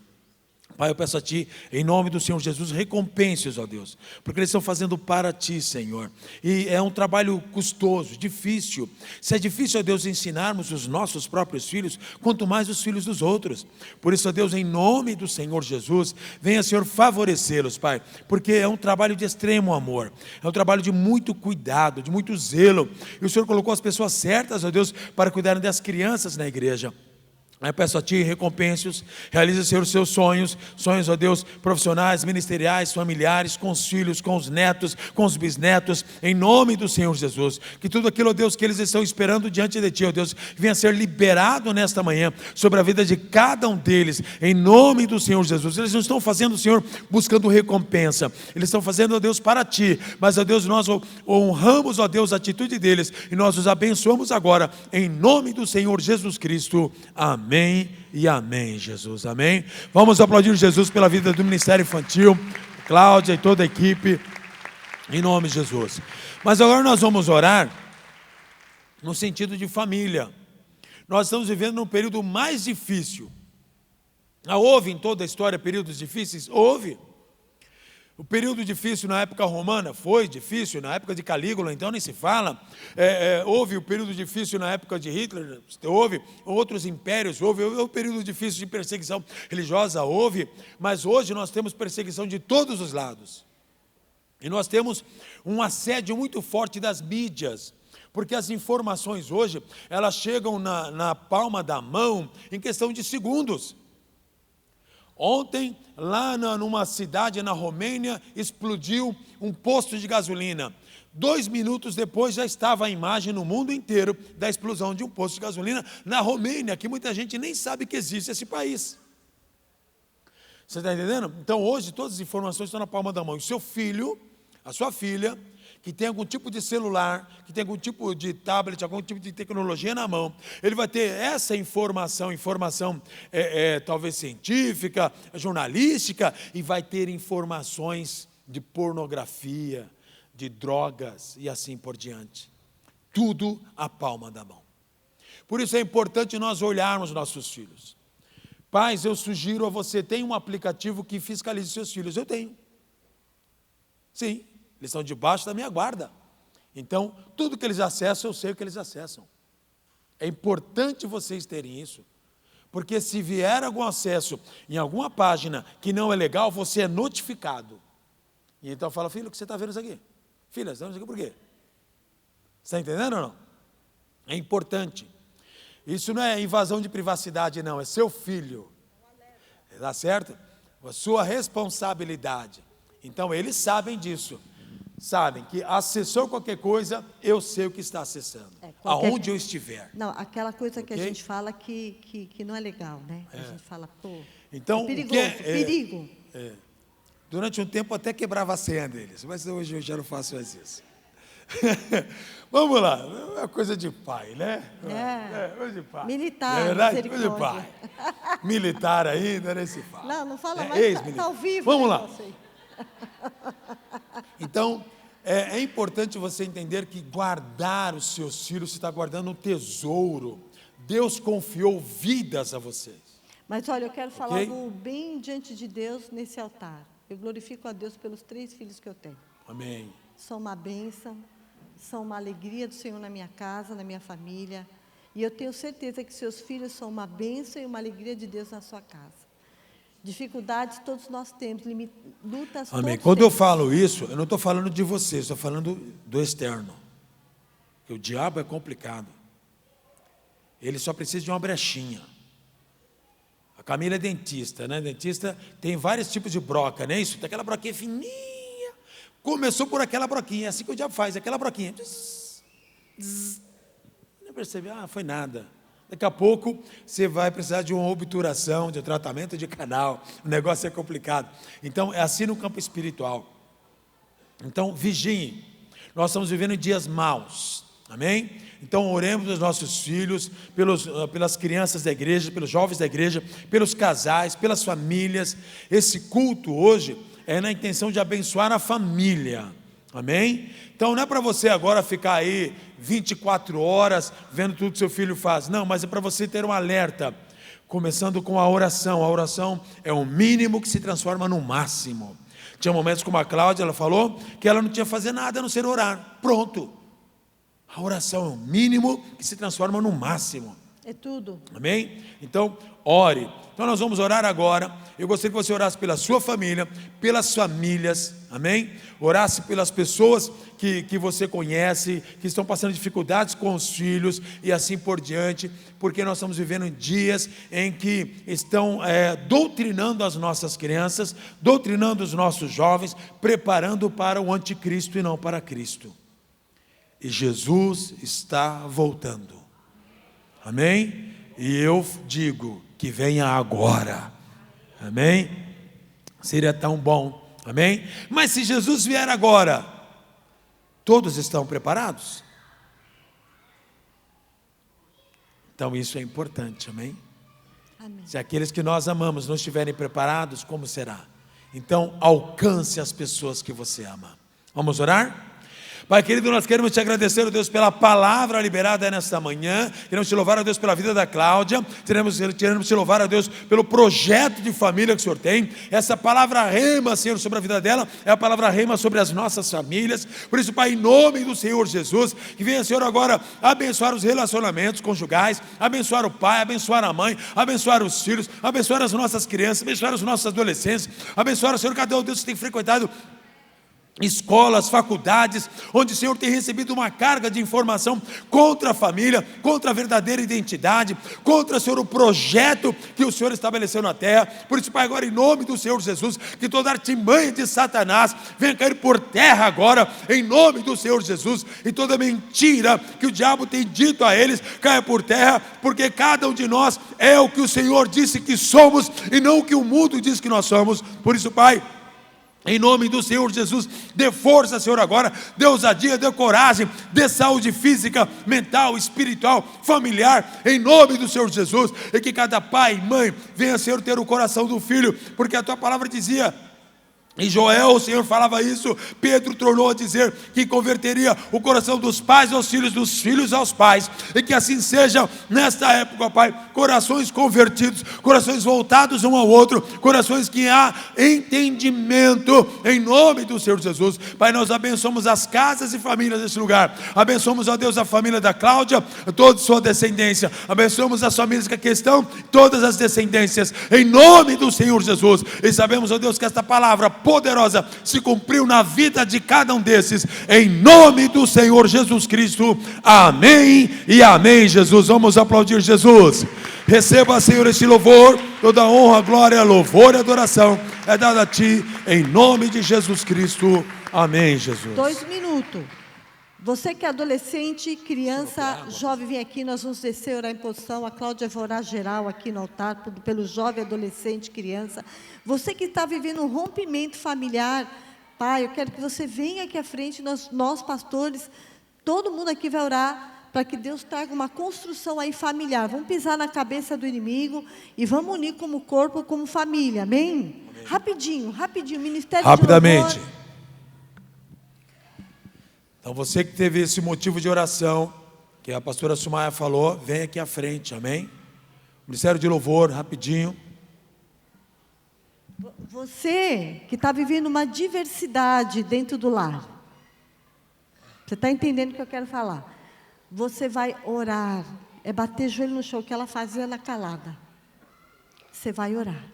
Pai, eu peço a Ti, em nome do Senhor Jesus, recompense-os, ó Deus, porque eles estão fazendo para Ti, Senhor, e é um trabalho custoso, difícil. Se é difícil, ó Deus, ensinarmos os nossos próprios filhos, quanto mais os filhos dos outros. Por isso, ó Deus, em nome do Senhor Jesus, venha, Senhor, favorecê-los, Pai, porque é um trabalho de extremo amor, é um trabalho de muito cuidado, de muito zelo, e o Senhor colocou as pessoas certas, ó Deus, para cuidarem das crianças na igreja. Eu peço a Ti, recompense-os, realize, Senhor, os seus sonhos, ó Deus, profissionais, ministeriais, familiares, com os filhos, com os netos, com os bisnetos, em nome do Senhor Jesus, que tudo aquilo, ó Deus, que eles estão esperando diante de Ti, ó Deus, venha ser liberado nesta manhã, sobre a vida de cada um deles, em nome do Senhor Jesus. Eles não estão fazendo, Senhor, buscando recompensa, eles estão fazendo, ó Deus, para Ti, mas, ó Deus, nós honramos, ó Deus, a atitude deles, e nós os abençoamos agora, em nome do Senhor Jesus Cristo, amém. Amém e amém, Jesus, amém. Vamos aplaudir Jesus pela vida do Ministério Infantil, Cláudia e toda a equipe, em nome de Jesus. Mas agora nós vamos orar no sentido de família. Nós estamos vivendo num período mais difícil. Houve em toda a história períodos difíceis? Houve. O período difícil na época romana foi difícil, na época de Calígula, então nem se fala. Houve o período difícil na época de Hitler, houve outros impérios, houve o período difícil de perseguição religiosa, houve, mas hoje nós temos perseguição de todos os lados. E nós temos um assédio muito forte das mídias, porque as informações hoje, elas chegam na palma da mão em questão de segundos. Ontem, lá numa cidade na Romênia, explodiu um posto de gasolina. 2 minutos depois já estava a imagem no mundo inteiro da explosão de um posto de gasolina na Romênia, que muita gente nem sabe que existe esse país. Você está entendendo? Então hoje todas as informações estão na palma da mão. E seu filho, a sua filha, que tem algum tipo de celular, que tem algum tipo de tablet, algum tipo de tecnologia na mão, ele vai ter essa informação talvez científica, jornalística, e vai ter informações de pornografia, de drogas e assim por diante. Tudo à palma da mão. Por isso é importante nós olharmos nossos filhos. Pais, eu sugiro a você, tem um aplicativo que fiscalize seus filhos. Eu tenho. Sim. Eles estão debaixo da minha guarda. Então, tudo que eles acessam, eu sei o que eles acessam. É importante vocês terem isso. Porque se vier algum acesso em alguma página que não é legal, você é notificado. E então fala, filho, o que você está vendo isso aqui? Filha, você está vendo isso aqui por quê? Você está entendendo ou não? É importante. Isso não é invasão de privacidade, não. É seu filho. Tá certo? A sua responsabilidade. Então, eles sabem disso. Sabem que acessou qualquer coisa, eu sei o que está acessando, aonde eu estiver. Não, aquela coisa que a gente fala que não é legal, né? A gente fala, então, perigoso, perigo. Durante um tempo até quebrava a senha deles, mas hoje eu já não faço mais isso. Vamos lá, é uma coisa de pai, né? Coisa de pai. Militar, é verdade? Coisa de pai. Militar ainda, nem se fala. Não fala mais, está ao vivo. Vamos lá. Então, é importante você entender que guardar os seus filhos, você está guardando um tesouro. Deus confiou vidas a vocês. Mas olha, eu quero falar Ok? algo bem diante de Deus nesse altar. Eu glorifico a Deus pelos 3 filhos que eu tenho. Amém. São uma bênção, são uma alegria do Senhor na minha casa, na minha família. E eu tenho certeza que seus filhos são uma bênção e uma alegria de Deus na sua casa. Dificuldades todos nós temos, lutas Amém. todos Quando eu temos. falo isso, eu não estou falando de você, estou falando do externo. Porque o diabo é complicado. Ele só precisa de uma brechinha. A Camila é dentista, né? Dentista tem vários tipos de broca, né? Isso, tem aquela broquinha fininha. Começou por aquela broquinha, é assim que o diabo faz, aquela broquinha. Não percebe, foi nada. Daqui a pouco você vai precisar de uma obturação, de um tratamento de canal. O negócio é complicado. Então, é assim no campo espiritual. Então, vigiem. Nós estamos vivendo dias maus. Amém? Então, oremos pelos nossos filhos, pelas crianças da igreja, pelos jovens da igreja, pelos casais, pelas famílias. Esse culto hoje é na intenção de abençoar a família. Amém? Então não é para você agora ficar aí 24 horas vendo tudo que seu filho faz. Não, mas é para você ter um alerta. Começando com a oração. A oração é o mínimo que se transforma no máximo. Tinha momentos como a Cláudia, ela falou que ela não tinha que fazer nada a não ser orar. Pronto. A oração é o mínimo que se transforma no máximo. É tudo. Amém? Então, ore. Então nós vamos orar agora. Eu gostaria que você orasse pela sua família, pelas famílias, amém? Orasse pelas pessoas que você conhece, que estão passando dificuldades com os filhos e assim por diante, porque nós estamos vivendo dias em que estão doutrinando as nossas crianças, doutrinando os nossos jovens, preparando para o anticristo e não para Cristo. E Jesus está voltando. Amém? E eu digo que venha agora. Amém? Seria tão bom. Amém? Mas se Jesus vier agora, todos estão preparados? Então isso é importante. Amém? Amém. Se aqueles que nós amamos não estiverem preparados, como será? Então alcance as pessoas que você ama. Vamos orar? Pai querido, nós queremos te agradecer, Deus, pela palavra liberada nesta manhã. Queremos te louvar, a Deus, pela vida da Cláudia. Queremos te louvar, a Deus, pelo projeto de família que o Senhor tem. Essa palavra rema, Senhor, sobre a vida dela, é a palavra rema sobre as nossas famílias. Por isso, Pai, em nome do Senhor Jesus, que venha, Senhor, agora abençoar os relacionamentos conjugais, abençoar o pai, abençoar a mãe, abençoar os filhos, abençoar as nossas crianças, abençoar os nossos adolescentes, abençoar, Senhor, cada um, Deus, que tem frequentado escolas, faculdades, onde o Senhor tem recebido uma carga de informação contra a família, contra a verdadeira identidade, contra, Senhor, o projeto que o Senhor estabeleceu na terra. Por isso, Pai, agora em nome do Senhor Jesus, que toda artimanha de Satanás venha cair por terra agora, em nome do Senhor Jesus, e toda mentira que o diabo tem dito a eles caia por terra, porque cada um de nós é o que o Senhor disse que somos e não o que o mundo diz que nós somos. Por isso, Pai, em nome do Senhor Jesus, dê força, Senhor, agora, dê ousadia, dê coragem, dê saúde física, mental, espiritual, familiar, em nome do Senhor Jesus, e que cada pai e mãe venha, Senhor, ter o coração do filho, porque a tua palavra dizia, em Joel, o Senhor falava isso, Pedro tornou a dizer que converteria o coração dos pais aos filhos, dos filhos aos pais, e que assim seja nesta época, Pai, corações convertidos, corações voltados um ao outro, corações que há entendimento, em nome do Senhor Jesus. Pai, nós abençoamos as casas e famílias desse lugar, abençoamos, ó Deus, a família da Cláudia, toda sua descendência, abençoamos as famílias que aqui estão, todas as descendências, em nome do Senhor Jesus, e sabemos, ó Deus, que esta palavra poderosa se cumpriu na vida de cada um desses, em nome do Senhor Jesus Cristo, amém e amém. Jesus, vamos aplaudir Jesus. Receba, Senhor, este louvor, toda honra, glória, louvor e adoração é dada a Ti, em nome de Jesus Cristo, amém. Jesus, 2 minutos. Você que é adolescente, criança, jovem, vem aqui, nós vamos descer, orar em posição. A Cláudia vai orar geral aqui no altar, pelo jovem, adolescente, criança. Você que está vivendo um rompimento familiar, Pai, eu quero que você venha aqui à frente, nós pastores, todo mundo aqui vai orar para que Deus traga uma construção aí familiar. Vamos pisar na cabeça do inimigo e vamos unir como corpo, como família, amém? Rapidinho, ministério rapidamente. de louvor. Então você que teve esse motivo de oração, que a pastora Sumaia falou, vem aqui à frente, amém? Ministério de louvor, rapidinho. Você que está vivendo uma diversidade dentro do lar, você está entendendo o que eu quero falar? Você vai orar, é bater joelho no chão, o que ela fazia na calada. Você vai orar,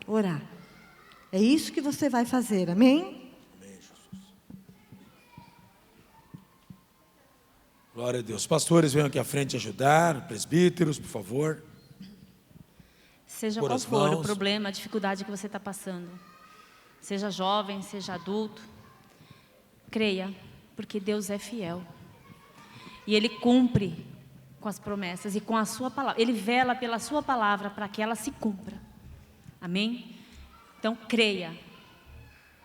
orar. É isso que você vai fazer, amém? Amém, Jesus. Glória a Deus. Pastores, venham aqui à frente ajudar, presbíteros, por favor. Seja qual for o problema, a dificuldade que você está passando, seja jovem, seja adulto, creia, porque Deus é fiel. E Ele cumpre com as promessas e com a sua palavra. Ele vela pela sua palavra para que ela se cumpra. Amém? Então, creia.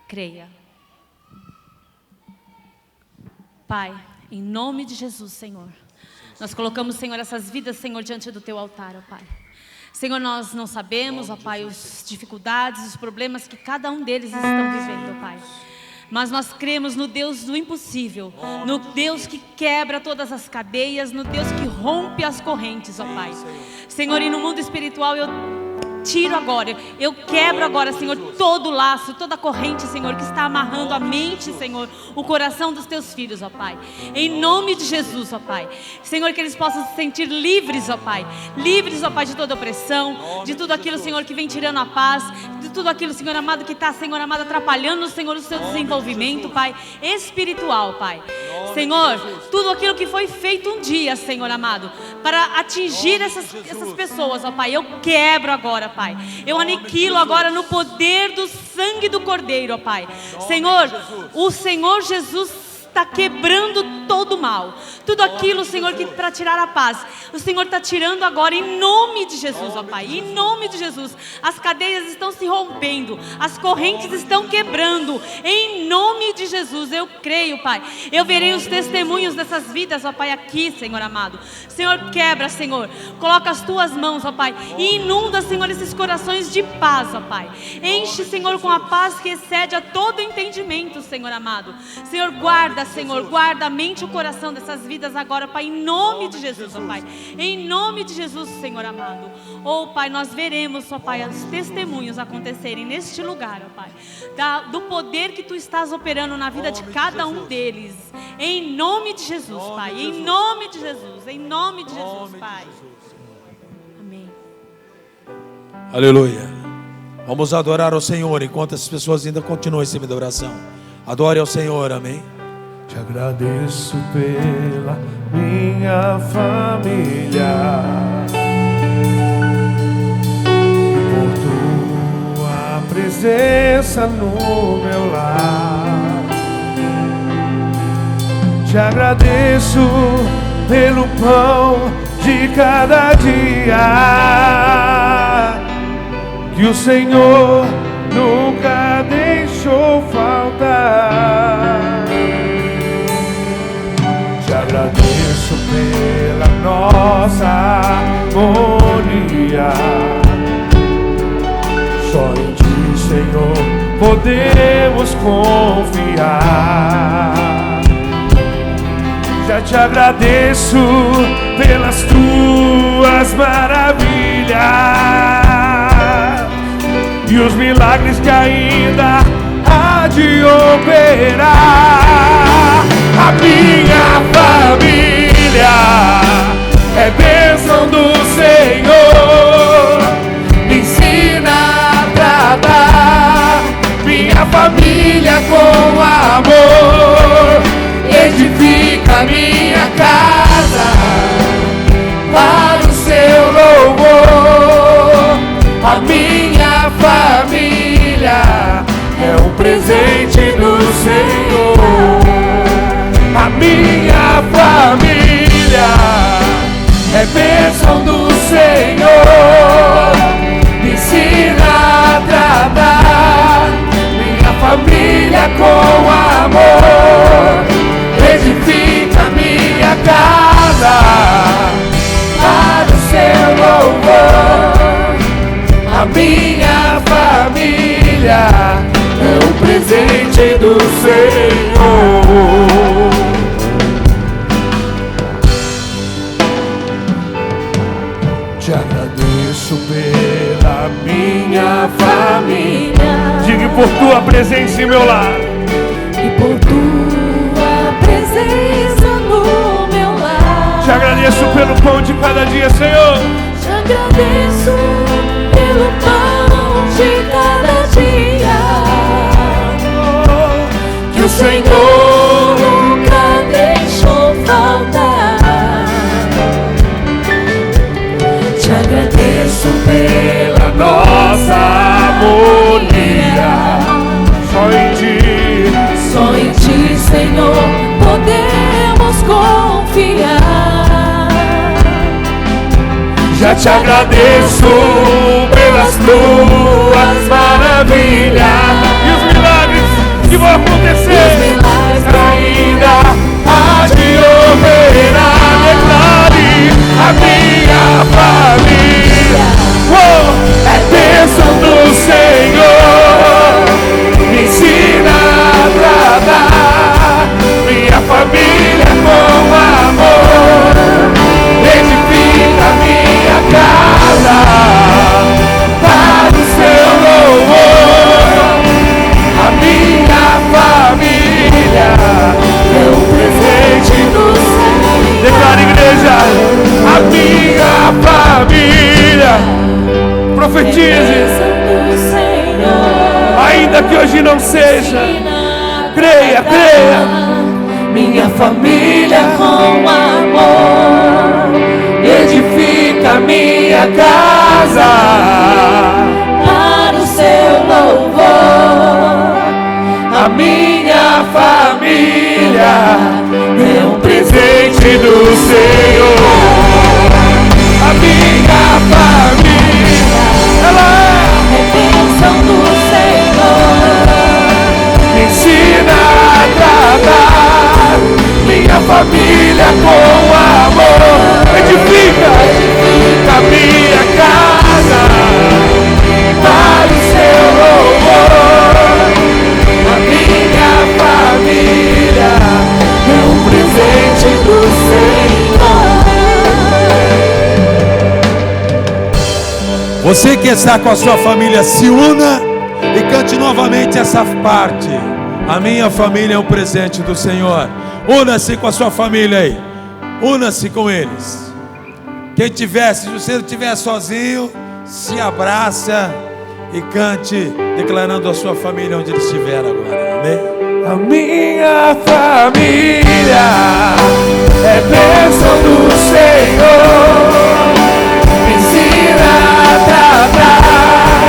Creia. Pai, em nome de Jesus, Senhor, nós colocamos, Senhor, essas vidas, Senhor, diante do Teu altar, ó Pai. Senhor, nós não sabemos, ó Pai, as dificuldades, os problemas que cada um deles estão vivendo, ó Pai. Mas nós cremos no Deus do impossível, no Deus que quebra todas as cadeias, no Deus que rompe as correntes, ó Pai. Senhor, e no mundo espiritual eu tiro agora, eu quebro agora, Senhor, todo laço, toda corrente, Senhor, que está amarrando a mente, Senhor, o coração dos Teus filhos, ó Pai. Em nome de Jesus, ó Pai. Senhor, que eles possam se sentir livres, ó Pai. Livres, ó Pai, de toda opressão, de tudo aquilo, Senhor, que vem tirando a paz, de tudo aquilo, Senhor amado, que está, Senhor amado, atrapalhando, Senhor, o seu desenvolvimento, Pai, espiritual, Pai. Senhor, tudo aquilo que foi feito um dia, Senhor amado, para atingir essas pessoas, ó Pai, eu quebro agora, Pai. Eu aniquilo agora no poder do sangue do Cordeiro, ó Pai. Senhor, o Senhor Jesus está quebrando todo o mal, tudo aquilo, Senhor, que para tirar a paz, o Senhor está tirando agora em nome de Jesus, ó Pai, em nome de Jesus. As cadeias estão se rompendo, as correntes estão quebrando, em nome de Jesus. Eu creio, Pai, eu verei os testemunhos dessas vidas, ó Pai, aqui, Senhor amado. Senhor, quebra, Senhor, coloca as Tuas mãos, ó Pai, e inunda, Senhor, esses corações de paz, ó Pai. Enche, Senhor, com a paz que excede a todo entendimento, Senhor amado. Senhor, guarda, Senhor, guarda a mente e o coração dessas vidas agora, Pai, em nome de Jesus, ó Pai. Em nome de Jesus, Senhor amado. Oh, Pai, nós veremos, ó Pai, os testemunhos acontecerem neste lugar, ó Pai, do poder que Tu estás operando na vida de cada um deles. Em nome de Jesus, Pai. Em nome de Jesus. Em nome de Jesus, Pai. Amém. Aleluia. Vamos adorar ao Senhor enquanto as pessoas ainda continuam em cima da oração. Adore ao Senhor, amém. Te agradeço pela minha família e por Tua presença no meu lar. Te agradeço pelo pão de cada dia que o Senhor nunca deixou faltar. Te agradeço pela nossa harmonia. Só em Ti, Senhor, podemos confiar. Já Te agradeço pelas Tuas maravilhas e os milagres que ainda há de operar. A minha família é bênção do Senhor. Me ensina a tratar minha família com amor. Edifica minha casa para o Seu louvor. A minha família é um presente do Senhor. A minha família é bênção do Senhor. Me ensina a tratar minha família com amor. Edifica minha casa Te agradeço pela minha família. Diga por tua presença em meu lar. E por tua presença no meu lar. Te agradeço pelo pão de cada dia, Senhor. Te agradeço pelo pão de cada dia. Que o Senhor nunca deixou faltar. Te agradeço Pela nossa harmonia. Só em ti. Só em ti, Senhor, podemos confiar. Já te agradeço pelas tuas maravilhas e os milagres que vão acontecer. Ainda há de operar. Declare a minha família. É bênção do Senhor. Me ensina a tratar minha família com amor. Edifica minha casa para o seu louvor. A minha família é um presente do Senhor. Declara, igreja, a minha família. Profetize. Ainda que hoje não seja, creia, creia. Minha família com amor edifica minha casa para o seu louvor. A minha família é um presente do Senhor. A minha família, ela é bênção do Senhor. me ensina a tratar minha família com amor. Edifica a minha casa para o seu louvor. A minha família é um presente do Senhor. Você que está com a sua família, se una e cante novamente essa parte. A minha família é um presente do Senhor. Una-se com a sua família aí. Una-se com eles. Quem tiver, se você estiver sozinho, se abraça e cante, declarando a sua família onde ele estiver agora. Amém? A minha família é bênção do Senhor. Me ensina a tratar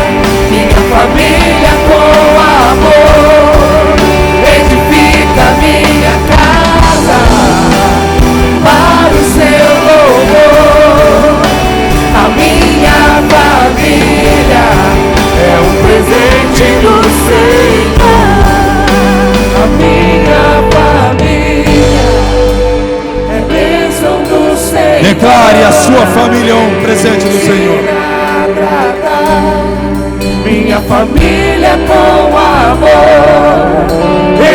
minha família com amor. Edifica minha casa para o seu louvor. A minha família é um presente do Senhor. A minha família é bênção do Senhor. Declare, a sua família é um presente do Senhor. Minha família com amor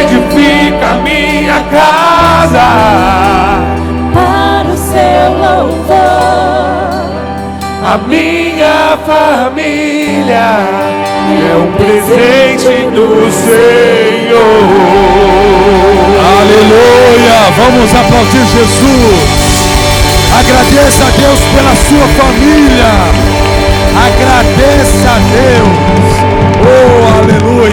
edifica minha casa Para o seu louvor. A minha família é um presente do Senhor. Aleluia! Vamos aplaudir Jesus. Agradeça a Deus pela sua família. Agradeça a Deus. Oh, aleluia!